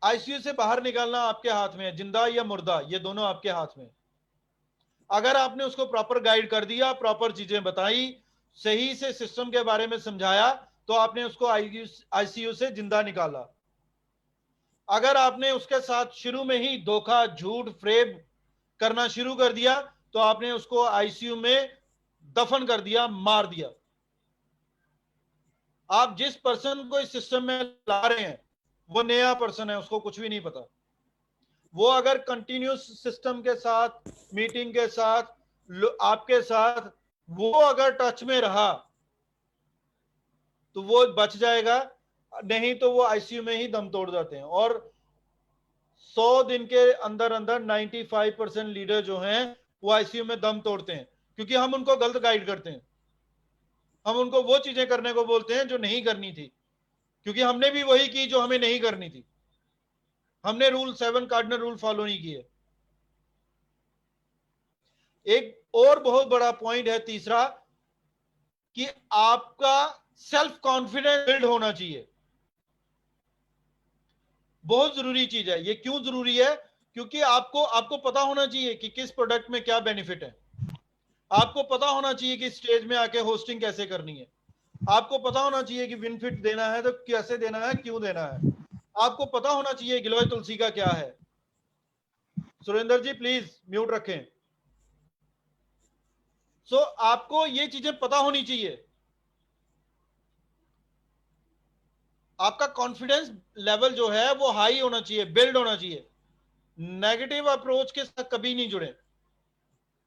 आईसीयू से बाहर निकालना आपके हाथ में है, जिंदा या मुर्दा ये दोनों आपके हाथ में है। अगर आपने उसको प्रॉपर गाइड कर दिया, प्रॉपर चीजें बताई, सही से सिस्टम के बारे में समझाया, तो आपने उसको आईसीयू से जिंदा निकाला। अगर आपने उसके साथ शुरू में ही धोखा, झूठ, फ्रेब करना शुरू कर दिया तो आपने उसको आईसीयू में दफन कर दिया, मार दिया। आप जिस पर्सन को इस सिस्टम में ला रहे हैं वो नया पर्सन है, उसको कुछ भी नहीं पता। वो अगर कंटिन्यूस सिस्टम के साथ, मीटिंग के साथ, आपके साथ वो अगर टच में रहा तो वो बच जाएगा, नहीं तो वो आईसीयू में ही दम तोड़ जाते हैं। और 100 दिन के अंदर अंदर 95% लीडर जो हैं वो आईसीयू में दम तोड़ते हैं, क्योंकि हम उनको गलत गाइड करते हैं। हम उनको वो चीजें करने को बोलते हैं जो नहीं करनी थी, क्योंकि हमने भी वही की जो हमें नहीं करनी थी। हमने रूल 7 कार्डिनल रूल फॉलो नहीं किए। एक और बहुत बड़ा पॉइंट है तीसरा, कि आपका सेल्फ कॉन्फिडेंस बिल्ड होना चाहिए। बहुत जरूरी चीज है ये। क्यों जरूरी है? क्योंकि आपको आपको पता होना चाहिए कि किस प्रोडक्ट में क्या बेनिफिट है। आपको पता होना चाहिए कि स्टेज में आके होस्टिंग कैसे करनी है। आपको पता होना चाहिए कि बेनिफिट देना है तो कैसे देना है, क्यों देना है। आपको पता होना चाहिए गिलोय तुलसी का क्या है। सुरेंद्र जी प्लीज म्यूट रखें। सो आपको ये चीजें पता होनी चाहिए। आपका कॉन्फिडेंस लेवल जो है वो हाई होना चाहिए, बिल्ड होना चाहिए। नेगेटिव अप्रोच के साथ कभी नहीं जुड़े।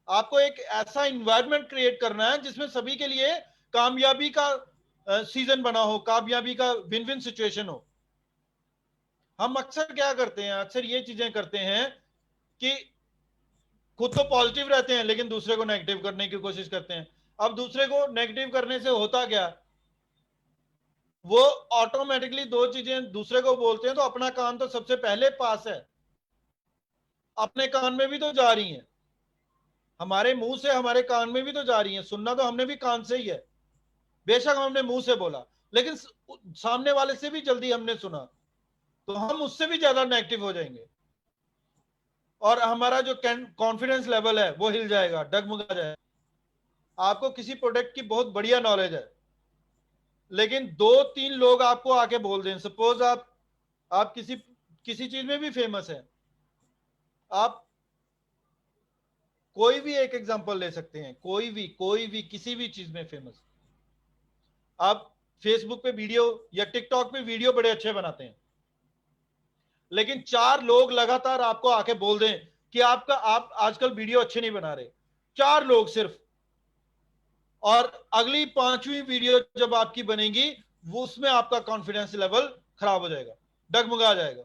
आपको एक ऐसा इन्वायरमेंट क्रिएट करना है जिसमें सभी के लिए कामयाबी का सीजन बना हो, कामयाबी का विन विन सिचुएशन हो। हम अक्सर क्या करते हैं, अक्सर ये चीजें करते हैं कि खुद तो पॉजिटिव रहते हैं लेकिन दूसरे को नेगेटिव करने की कोशिश करते हैं। अब दूसरे को नेगेटिव करने से होता क्या, वो ऑटोमेटिकली दो चीजें दूसरे को बोलते हैं, तो अपना कान तो सबसे पहले पास है, अपने कान में भी तो जा रही हैं। हमारे मुंह से हमारे कान में भी तो जा रही हैं। सुनना तो हमने भी कान से ही है। बेशक हमने मुंह से बोला, लेकिन सामने वाले से भी जल्दी हमने सुना, तो हम उससे भी ज्यादा नेगेटिव हो जाएंगे और हमारा जो कॉन्फिडेंस लेवल है वो हिल जाएगा, डगमगा जाएगा। आपको किसी प्रोडक्ट की बहुत बढ़िया नॉलेज है, लेकिन दो तीन लोग आपको आके बोल दें, सपोज आप किसी किसी चीज में भी फेमस है, आप कोई भी एक एग्जांपल ले सकते हैं, कोई भी किसी भी चीज में फेमस। आप फेसबुक पे वीडियो या टिकटॉक पे वीडियो बड़े अच्छे बनाते हैं, लेकिन चार लोग लगातार आपको आके बोल दें कि आप आजकल वीडियो अच्छे नहीं बना रहे, चार लोग सिर्फ, और अगली पांचवी वीडियो जब आपकी बनेगी वो उसमें आपका कॉन्फिडेंस लेवल खराब हो जाएगा, डगमगा जाएगा।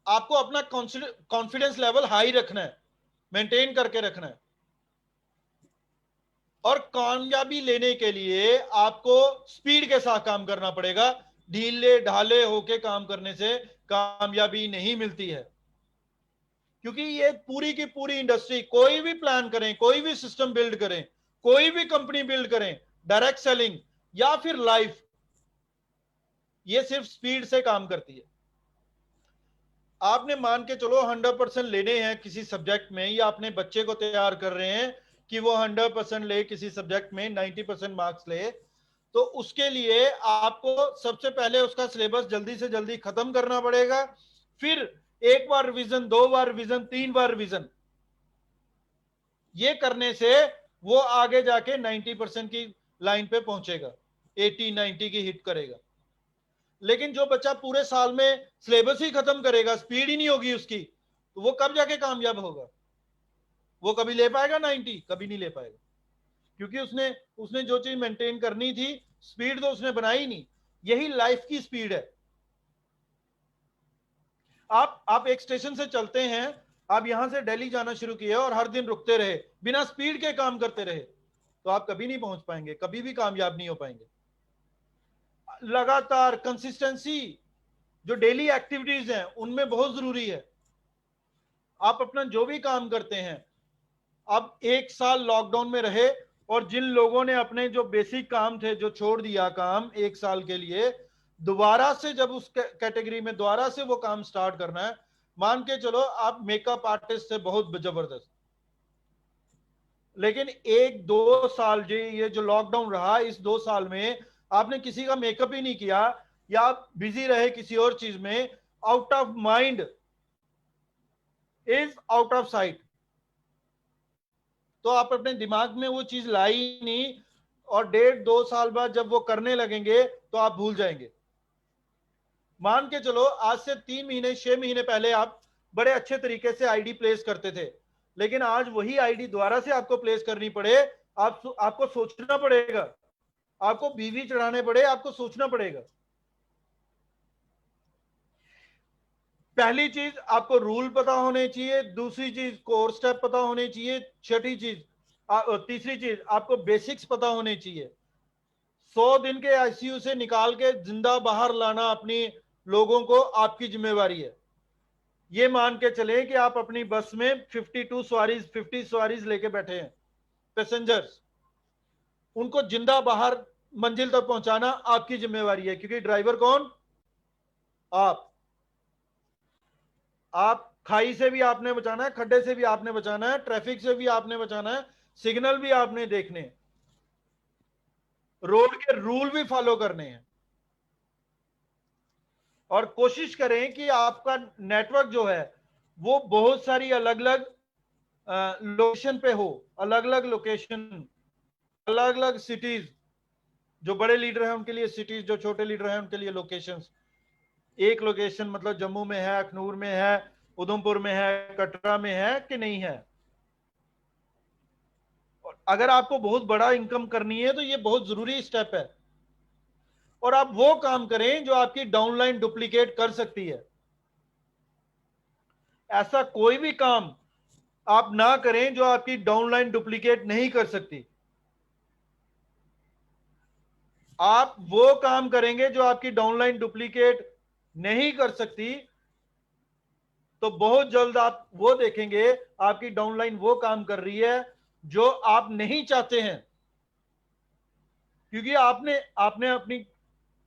आपको अपना कॉन्फिडेंस लेवल हाई रखना है, मेंटेन करके रखना है। और कामयाबी लेने के लिए आपको स्पीड के साथ काम करना पड़ेगा। ढीले ढाले होके काम करने से कामयाबी नहीं मिलती है, क्योंकि ये पूरी की पूरी इंडस्ट्री, कोई भी प्लान करें, कोई भी सिस्टम बिल्ड करें, कोई भी कंपनी बिल्ड करें, डायरेक्ट सेलिंग या फिर लाइफ, ये सिर्फ स्पीड से काम करती है। आपने मान के चलो 100% लेने हैं किसी सब्जेक्ट में, या अपने बच्चे को तैयार कर रहे हैं कि वो 100% ले किसी सब्जेक्ट में, 90% मार्क्स ले, तो उसके लिए आपको सबसे पहले उसका सिलेबस जल्दी से जल्दी खत्म करना पड़ेगा। फिर एक बार रिवीजन, दो बार रिवीजन, तीन बार रिवीजन, ये करने से वो आगे जाके 90% की लाइन पे पहुंचेगा, 80-90 की हिट करेगा। लेकिन जो बच्चा पूरे साल में सिलेबस ही खत्म करेगा, स्पीड ही नहीं होगी उसकी, तो वो कब जाके कामयाब होगा? वो कभी ले पाएगा 90? कभी नहीं ले पाएगा, क्योंकि उसने उसने जो चीज मेंटेन करनी थी, स्पीड तो उसने बनाई नहीं। यही लाइफ की स्पीड है। आप एक स्टेशन से चलते हैं, आप यहां से दिल्ली जाना शुरू किए और हर दिन रुकते रहे, बिना स्पीड के काम करते रहे, तो आप कभी नहीं पहुंच पाएंगे, कभी भी कामयाब नहीं हो पाएंगे। लगातार कंसिस्टेंसी, जो डेली एक्टिविटीज हैं उनमें बहुत जरूरी है। आप अपना जो भी काम करते हैं, अब एक साल लॉकडाउन में रहे, और जिन लोगों ने अपने जो बेसिक काम थे जो छोड़ दिया काम एक साल के लिए, दोबारा से जब उस कैटेगरी में दोबारा से वो काम स्टार्ट करना है, मान के चलो आप मेकअप आर्टिस्ट से बहुत जबरदस्त, लेकिन एक दो साल जी ये जो लॉकडाउन रहा, इस 2 साल में आपने किसी का मेकअप ही नहीं किया, या आप बिजी रहे किसी और चीज में, out of mind is out of site, तो आप अपने दिमाग में वो चीज लाई नहीं, और 1.5-2 साल बाद जब वो करने लगेंगे तो आप भूल जाएंगे। मान के चलो आज से 3 महीने 6 महीने पहले आप बड़े अच्छे तरीके से आईडी प्लेस करते थे, लेकिन आज वही आईडी दोबारा से आपको प्लेस करनी पड़े, आपको सोचना पड़ेगा, आपको बीवी चढ़ाने पड़े, आपको सोचना पड़ेगा। पहली चीज आपको रूल पता होने चाहिए, दूसरी चीज कोर स्टेप पता होने चाहिए, छठी चीज तीसरी चीज आपको बेसिक्स पता होने चाहिए। 100 दिन के आईसीयू से निकाल के जिंदा बाहर लाना अपनी लोगों को आपकी जिम्मेवारी है। ये मान के चले कि आप अपनी बस में 50 सवारीज लेके बैठे हैं, पैसेंजर्स, उनको जिंदा बाहर मंजिल तक पहुंचाना आपकी जिम्मेवारी है, क्योंकि ड्राइवर कौन? आप खाई से भी आपने बचाना है, खड्डे से भी आपने बचाना है, ट्रैफिक से भी आपने बचाना है, सिग्नल भी आपने देखने, रोड के रूल भी फॉलो करने हैं। और कोशिश करें कि आपका नेटवर्क जो है वो बहुत सारी अलग अलग लोकेशन पे हो, अलग अलग लोकेशन, अलग अलग सिटीज। जो बड़े लीडर हैं उनके लिए सिटीज, जो छोटे लीडर हैं उनके लिए लोकेशंस। एक लोकेशन मतलब जम्मू में है, अखनूर में है, उधमपुर में है, कटरा में है कि नहीं है। और अगर आपको बहुत बड़ा इनकम करनी है तो ये बहुत जरूरी स्टेप है। और आप वो काम करें जो आपकी डाउनलाइन डुप्लीकेट कर सकती है। ऐसा कोई भी काम आप ना करें जो आपकी डाउनलाइन डुप्लीकेट नहीं कर सकती। आप वो काम करेंगे जो आपकी डाउनलाइन डुप्लीकेट नहीं कर सकती, तो बहुत जल्द आप वो देखेंगे आपकी डाउनलाइन वो काम कर रही है जो आप नहीं चाहते हैं, क्योंकि आपने आपने अपनी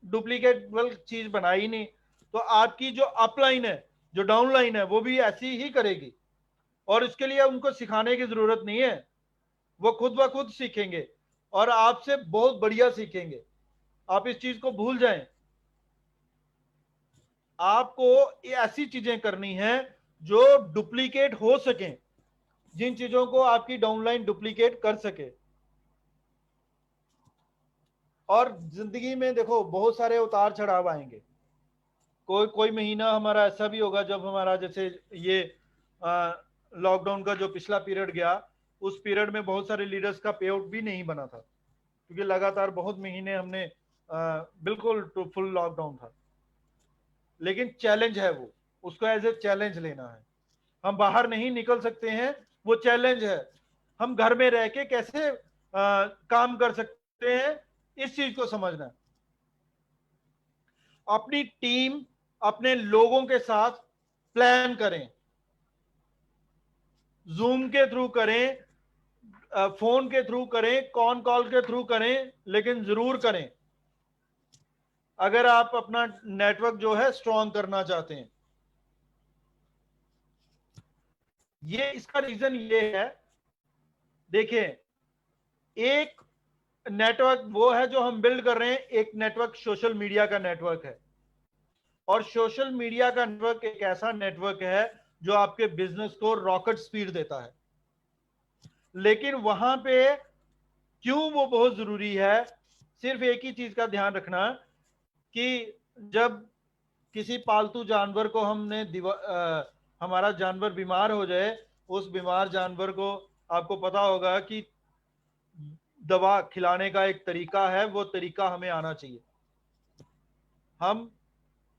डुप्लीकेटेबल चीज बनाई नहीं। तो आपकी जो अपलाइन है, जो डाउनलाइन है, वो भी ऐसी ही करेगी। और इसके लिए उनको सिखाने की जरूरत नहीं है, वो खुद ब खुद सीखेंगे और आपसे बहुत बढ़िया सीखेंगे। आप इस चीज को भूल जाएं। आपको ऐसी चीजें करनी है जो डुप्लीकेट हो सकें, जिन चीजों को आपकी डाउनलाइन डुप्लीकेट कर सके। और जिंदगी में देखो बहुत सारे उतार चढ़ाव आएंगे। कोई कोई महीना हमारा ऐसा भी होगा जब हमारा, जैसे ये लॉकडाउन का जो पिछला पीरियड गया, उस पीरियड में बहुत सारे लीडर्स का पे आउट भी नहीं बना था, क्योंकि लगातार बहुत महीने हमने बिल्कुल फुल लॉकडाउन था। लेकिन चैलेंज है वो, उसको एज ए चैलेंज लेना है। हम बाहर नहीं निकल सकते हैं, वो चैलेंज है। हम घर में रह के कैसे काम कर सकते हैं, इस चीज को समझना है। अपनी टीम, अपने लोगों के साथ प्लान करें, जूम के थ्रू करें, फोन के थ्रू करें, कॉन कॉल के थ्रू करें, लेकिन जरूर करें अगर आप अपना नेटवर्क जो है स्ट्रांग करना चाहते हैं। ये इसका रीजन ये है, देखिए, एक नेटवर्क वो है जो हम बिल्ड कर रहे हैं, एक नेटवर्क सोशल मीडिया का नेटवर्क है। और सोशल मीडिया का नेटवर्क एक ऐसा नेटवर्क है जो आपके बिजनेस को रॉकेट स्पीड देता है। लेकिन वहां पे क्यों वो बहुत जरूरी है, सिर्फ एक ही चीज का ध्यान रखना कि जब किसी पालतू जानवर को हमारा जानवर बीमार हो जाए, उस बीमार जानवर को आपको पता होगा कि दवा खिलाने का एक तरीका है, वो तरीका हमें आना चाहिए। हम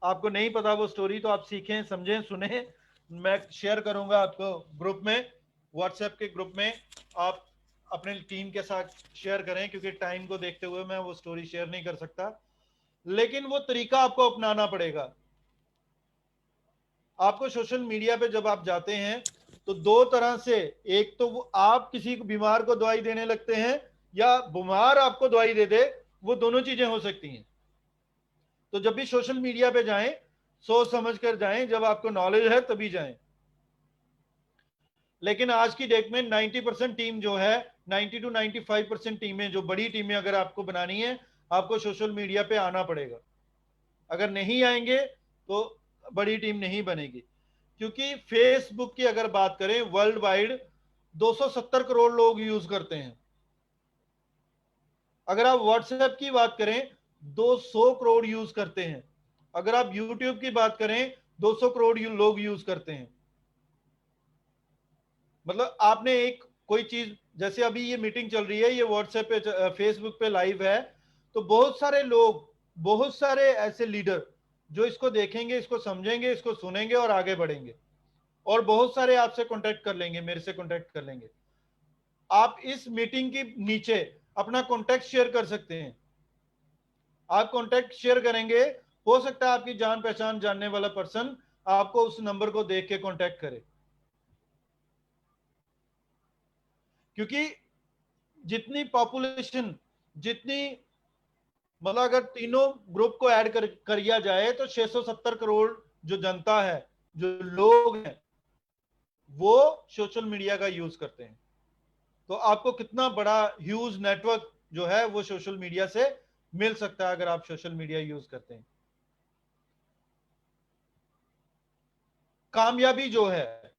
आपको नहीं पता वो स्टोरी, तो आप सीखें, समझें, सुने। मैं शेयर करूंगा आपको ग्रुप में, व्हाट्सएप के ग्रुप में। आप अपने टीम के साथ शेयर करें, क्योंकि टाइम को देखते हुए मैं वो स्टोरी शेयर नहीं कर सकता। लेकिन वो तरीका आपको अपनाना पड़ेगा। आपको सोशल मीडिया पे जब आप जाते हैं तो दो तरह से, एक तो वो आप किसी बीमार को दवाई देने लगते हैं, या बीमार आपको दवाई दे दे, वो दोनों चीजें हो सकती हैं। तो जब भी सोशल मीडिया पे जाएं, सोच समझ कर जाएं, जब आपको नॉलेज है तभी जाएं। लेकिन आज की डेट में 90% टीम जो है, 90 to 95% टीमें, जो बड़ी टीमें अगर आपको बनानी है, आपको सोशल मीडिया पे आना पड़ेगा। अगर नहीं आएंगे तो बड़ी टीम नहीं बनेगी। क्योंकि फेसबुक की अगर बात करें, वर्ल्ड वाइड 270 करोड़ लोग यूज करते हैं। अगर आप व्हाट्सएप की बात करें 200 करोड़ यूज करते हैं। अगर आप यूट्यूब की बात करें 200 करोड़ लोग यूज करते हैं। मतलब आपने एक कोई चीज, जैसे अभी ये मीटिंग चल रही है, ये व्हाट्सएप पे फेसबुक पे लाइव है, तो बहुत सारे लोग, बहुत सारे ऐसे लीडर जो इसको देखेंगे, इसको समझेंगे, इसको सुनेंगे और आगे बढ़ेंगे, और बहुत सारे आपसे कांटेक्ट कर लेंगे, मेरे से कांटेक्ट कर लेंगे। आप इस मीटिंग के नीचे अपना कांटेक्ट शेयर कर सकते हैं। आप कांटेक्ट शेयर करेंगे, हो सकता है आपकी जान पहचान जानने वाला पर्सन आपको उस नंबर को देख के कांटेक्ट करे। क्योंकि जितनी पॉपुलेशन, जितनी, मतलब अगर तीनों ग्रुप को ऐड किया जाए तो 670 करोड़ जो जनता है, जो लोग हैं, वो सोशल मीडिया का यूज करते हैं। तो आपको कितना बड़ा ह्यूज नेटवर्क जो है वो सोशल मीडिया से मिल सकता है अगर आप सोशल मीडिया यूज करते हैं। कामयाबी जो है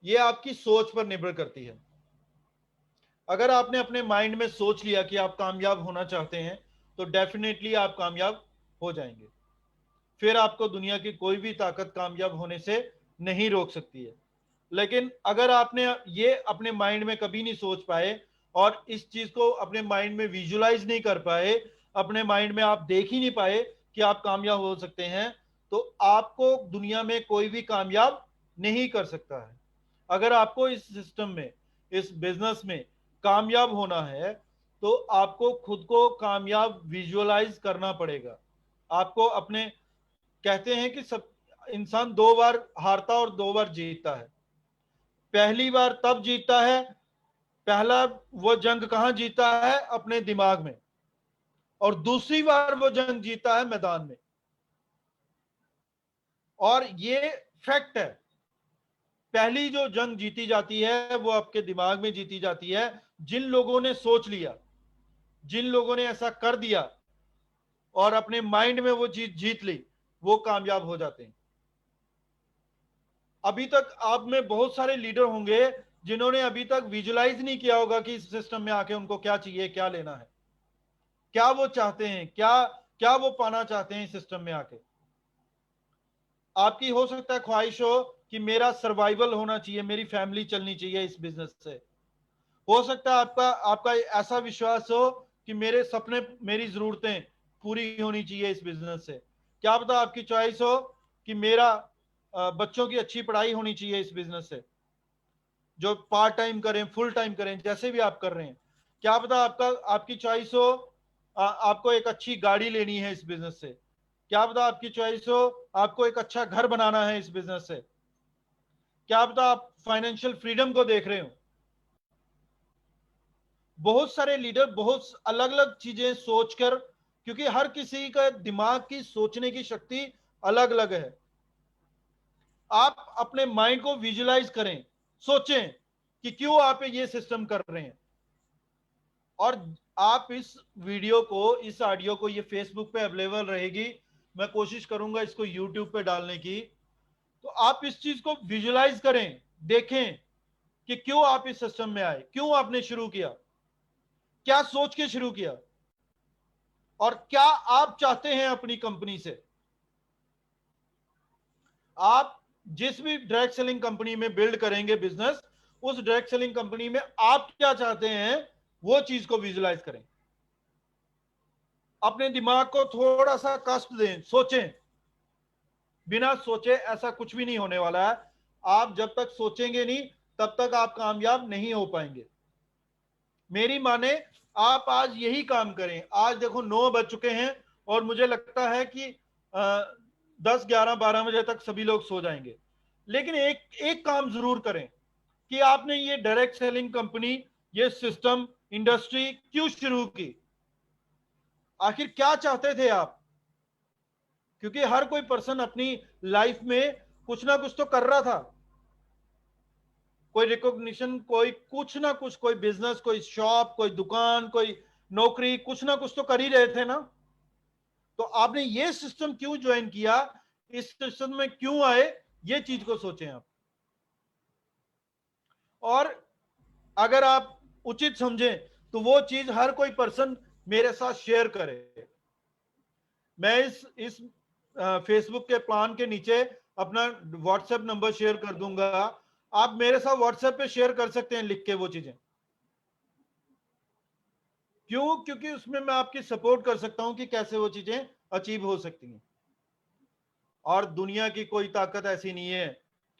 ये आपकी सोच पर निर्भर करती है। अगर आपने अपने माइंड में सोच लिया कि आप कामयाब होना चाहते हैं तो डेफिनेटली आप कामयाब हो जाएंगे। फिर आपको दुनिया की कोई भी ताकत कामयाब होने से नहीं रोक सकती है। लेकिन अगर आपने ये अपने माइंड में कभी नहीं सोच पाए और इस चीज को अपने माइंड में विजुलाइज नहीं कर पाए, अपने माइंड में आप देख ही नहीं पाए कि आप कामयाब हो सकते हैं, तो आपको दुनिया में कोई भी कामयाब नहीं कर सकता है। अगर आपको इस सिस्टम में, इस बिजनेस में कामयाब होना है तो आपको खुद को कामयाब विजुअलाइज करना पड़ेगा। आपको अपने, कहते हैं कि सब इंसान 2 बार हारता और 2 बार जीतता है। पहली बार तब जीतता है, पहला वो जंग कहां जीता है? अपने दिमाग में। और दूसरी बार वो जंग जीता है मैदान में। और ये फैक्ट है, पहली जो जंग जीती जाती है वो आपके दिमाग में जीती जाती है। जिन लोगों ने सोच लिया, जिन लोगों ने ऐसा कर दिया और अपने माइंड में वो चीज जीत ली, वो कामयाब हो जाते हैं। अभी तक आप में बहुत सारे लीडर होंगे जिन्होंने अभी तक विजुलाइज नहीं किया होगा कि इस सिस्टम में आके उनको क्या चाहिए, क्या लेना है, क्या वो चाहते हैं, क्या क्या वो पाना चाहते हैं इस सिस्टम में आके। आपकी हो सकता है ख्वाहिश हो कि मेरा सर्वाइवल होना चाहिए, मेरी फैमिली चलनी चाहिए इस बिजनेस से। हो सकता है आपका आपका ऐसा विश्वास हो कि मेरे सपने, मेरी जरूरतें पूरी होनी चाहिए इस बिजनेस से। क्या पता आपकी चॉइस हो कि मेरा बच्चों की अच्छी पढ़ाई होनी चाहिए इस बिजनेस से, जो पार्ट टाइम करें, फुल टाइम करें, जैसे भी आप कर रहे हैं। क्या पता आपकी चॉइस हो आपको एक अच्छी गाड़ी लेनी है इस बिजनेस से। क्या पता आपकी चॉइस हो आपको एक अच्छा घर बनाना है इस बिजनेस से। क्या पता आप फाइनेंशियल फ्रीडम को देख रहे हो। बहुत सारे लीडर बहुत अलग अलग चीजें सोचकर, क्योंकि हर किसी का दिमाग की सोचने की शक्ति अलग अलग है। आप अपने माइंड को विजुलाइज करें, सोचें कि क्यों आप ये सिस्टम कर रहे हैं। और आप इस वीडियो को, इस ऑडियो को, ये फेसबुक पे अवेलेबल रहेगी, मैं कोशिश करूंगा इसको यूट्यूब पे डालने की। तो आप इस चीज को विजुलाइज करें, देखें कि क्यों आप इस सिस्टम में आए, क्यों आपने शुरू किया, क्या सोच के शुरू किया, और क्या आप चाहते हैं अपनी कंपनी से। आप जिस भी डायरेक्ट सेलिंग कंपनी में बिल्ड करेंगे बिजनेस, उस डायरेक्ट सेलिंग कंपनी में आप क्या चाहते हैं वो चीज को विजुलाइज करें। अपने दिमाग को थोड़ा सा कष्ट दें, सोचें। बिना सोचे ऐसा कुछ भी नहीं होने वाला है। आप जब तक सोचेंगे नहीं तब तक आप कामयाब नहीं हो पाएंगे। मेरी माने, आप आज यही काम करें। आज देखो 9 बज चुके हैं और मुझे लगता है कि 10, 11, 12 बजे तक सभी लोग सो जाएंगे। लेकिन एक एक काम जरूर करें कि आपने ये डायरेक्ट सेलिंग कंपनी, ये सिस्टम, इंडस्ट्री क्यों शुरू की, आखिर क्या चाहते थे आप। क्योंकि हर कोई पर्सन अपनी लाइफ में कुछ ना कुछ तो कर रहा था। कोई रिकॉग्निशन, कोई कुछ ना कुछ, कोई बिजनेस, कोई शॉप, कोई दुकान, कोई नौकरी, कुछ ना कुछ तो कर ही रहे थे ना। तो आपने ये सिस्टम क्यों ज्वाइन किया, इस सिस्टम में क्यों आए, ये चीज को सोचें आप। और अगर आप उचित समझें तो वो चीज हर कोई पर्सन मेरे साथ शेयर करे। मैं इस फेसबुक के प्लान के नीचे अपना व्हाट्सएप नंबर शेयर कर दूंगा, आप मेरे साथ व्हाट्सएप पे शेयर कर सकते हैं लिख के वो चीजें। क्यों? क्योंकि उसमें मैं आपकी सपोर्ट कर सकता हूं कि कैसे वो चीजें अचीव हो सकती हैं। और दुनिया की कोई ताकत ऐसी नहीं है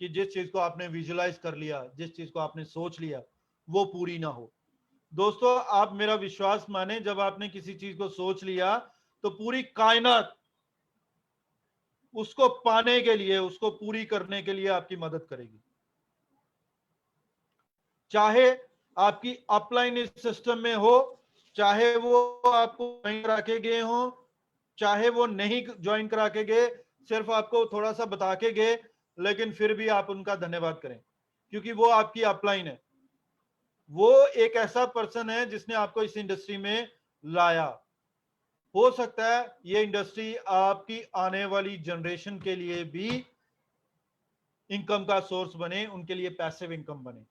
कि जिस चीज को आपने विजुलाइज कर लिया, जिस चीज को आपने सोच लिया, वो पूरी ना हो। दोस्तों, आप मेरा विश्वास माने, जब आपने किसी चीज को सोच लिया तो पूरी कायनात उसको पाने के लिए, उसको पूरी करने के लिए आपकी मदद करेगी। चाहे आपकी अपलाइन इस सिस्टम में हो, चाहे वो आपको ज्वाइन करा के गए हो, चाहे वो नहीं ज्वाइन करा के गए, सिर्फ आपको थोड़ा सा बता के गए, लेकिन फिर भी आप उनका धन्यवाद करें, क्योंकि वो आपकी अपलाइन है। वो एक ऐसा पर्सन है जिसने आपको इस इंडस्ट्री में लाया। हो सकता है ये इंडस्ट्री आपकी आने वाली जनरेशन के लिए भी इनकम का सोर्स बने, उनके लिए पैसिव इनकम बने।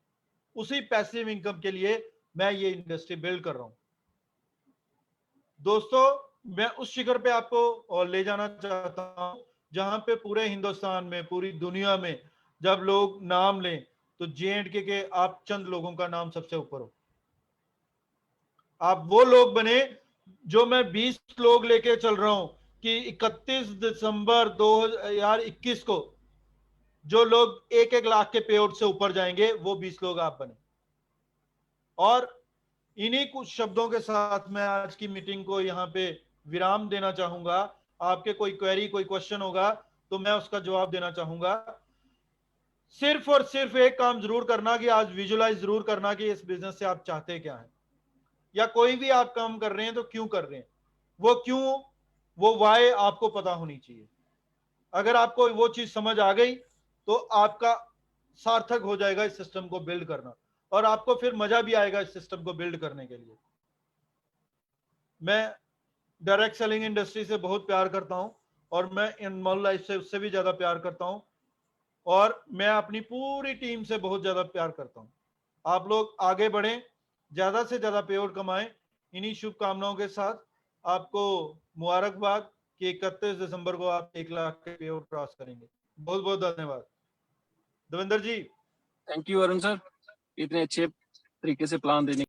उसी पैसिव इनकम के लिए मैं ये इंडस्ट्री बिल्ड कर रहा हूं। दोस्तों, मैं उस शिखर पे आपको और ले जाना चाहता हूं जहां पे पूरे हिंदुस्तान में, पूरी दुनिया में जब लोग नाम लें तो J&K के आप चंद लोगों का नाम सबसे ऊपर हो। आप वो लोग बने जो मैं 20 लोग लेके चल रहा हूं कि 31 दिसंबर 2021 को जो लोग 1-1 लाख के पेआउट से ऊपर जाएंगे, वो 20 लोग आप बने। और इन्हीं कुछ शब्दों के साथ मैं आज की मीटिंग को यहां पे विराम देना चाहूंगा। आपके कोई क्वेरी, कोई क्वेश्चन होगा तो मैं उसका जवाब देना चाहूंगा। सिर्फ और सिर्फ एक काम जरूर करना कि आज विजुलाइज जरूर करना कि इस बिजनेस से आप चाहते क्या हैं, या कोई भी आप काम कर रहे हैं तो क्यों कर रहे हैं। वो क्यों, वो वाई आपको पता होनी चाहिए। अगर आपको वो चीज समझ आ गई तो आपका सार्थक हो जाएगा इस सिस्टम को बिल्ड करना, और आपको फिर मजा भी आएगा इस सिस्टम को बिल्ड करने के लिए। मैं डायरेक्ट सेलिंग इंडस्ट्री से बहुत प्यार करता हूं, और मैं इनमॉल लाइफ से उससे भी ज्यादा प्यार करता हूं, और मैं अपनी पूरी टीम से बहुत ज्यादा प्यार करता हूं। आप लोग आगे बढ़ें, ज्यादा से ज्यादा पेआउट कमाएं। इन्हीं शुभकामनाओं के साथ आपको मुबारकबाद कि 31 दिसंबर को आप 1 लाख के पेआउट क्रॉस करेंगे। बहुत बहुत धन्यवाद देवेंद्र जी। थैंक यू अरुण सर, इतने अच्छे तरीके से प्लान देने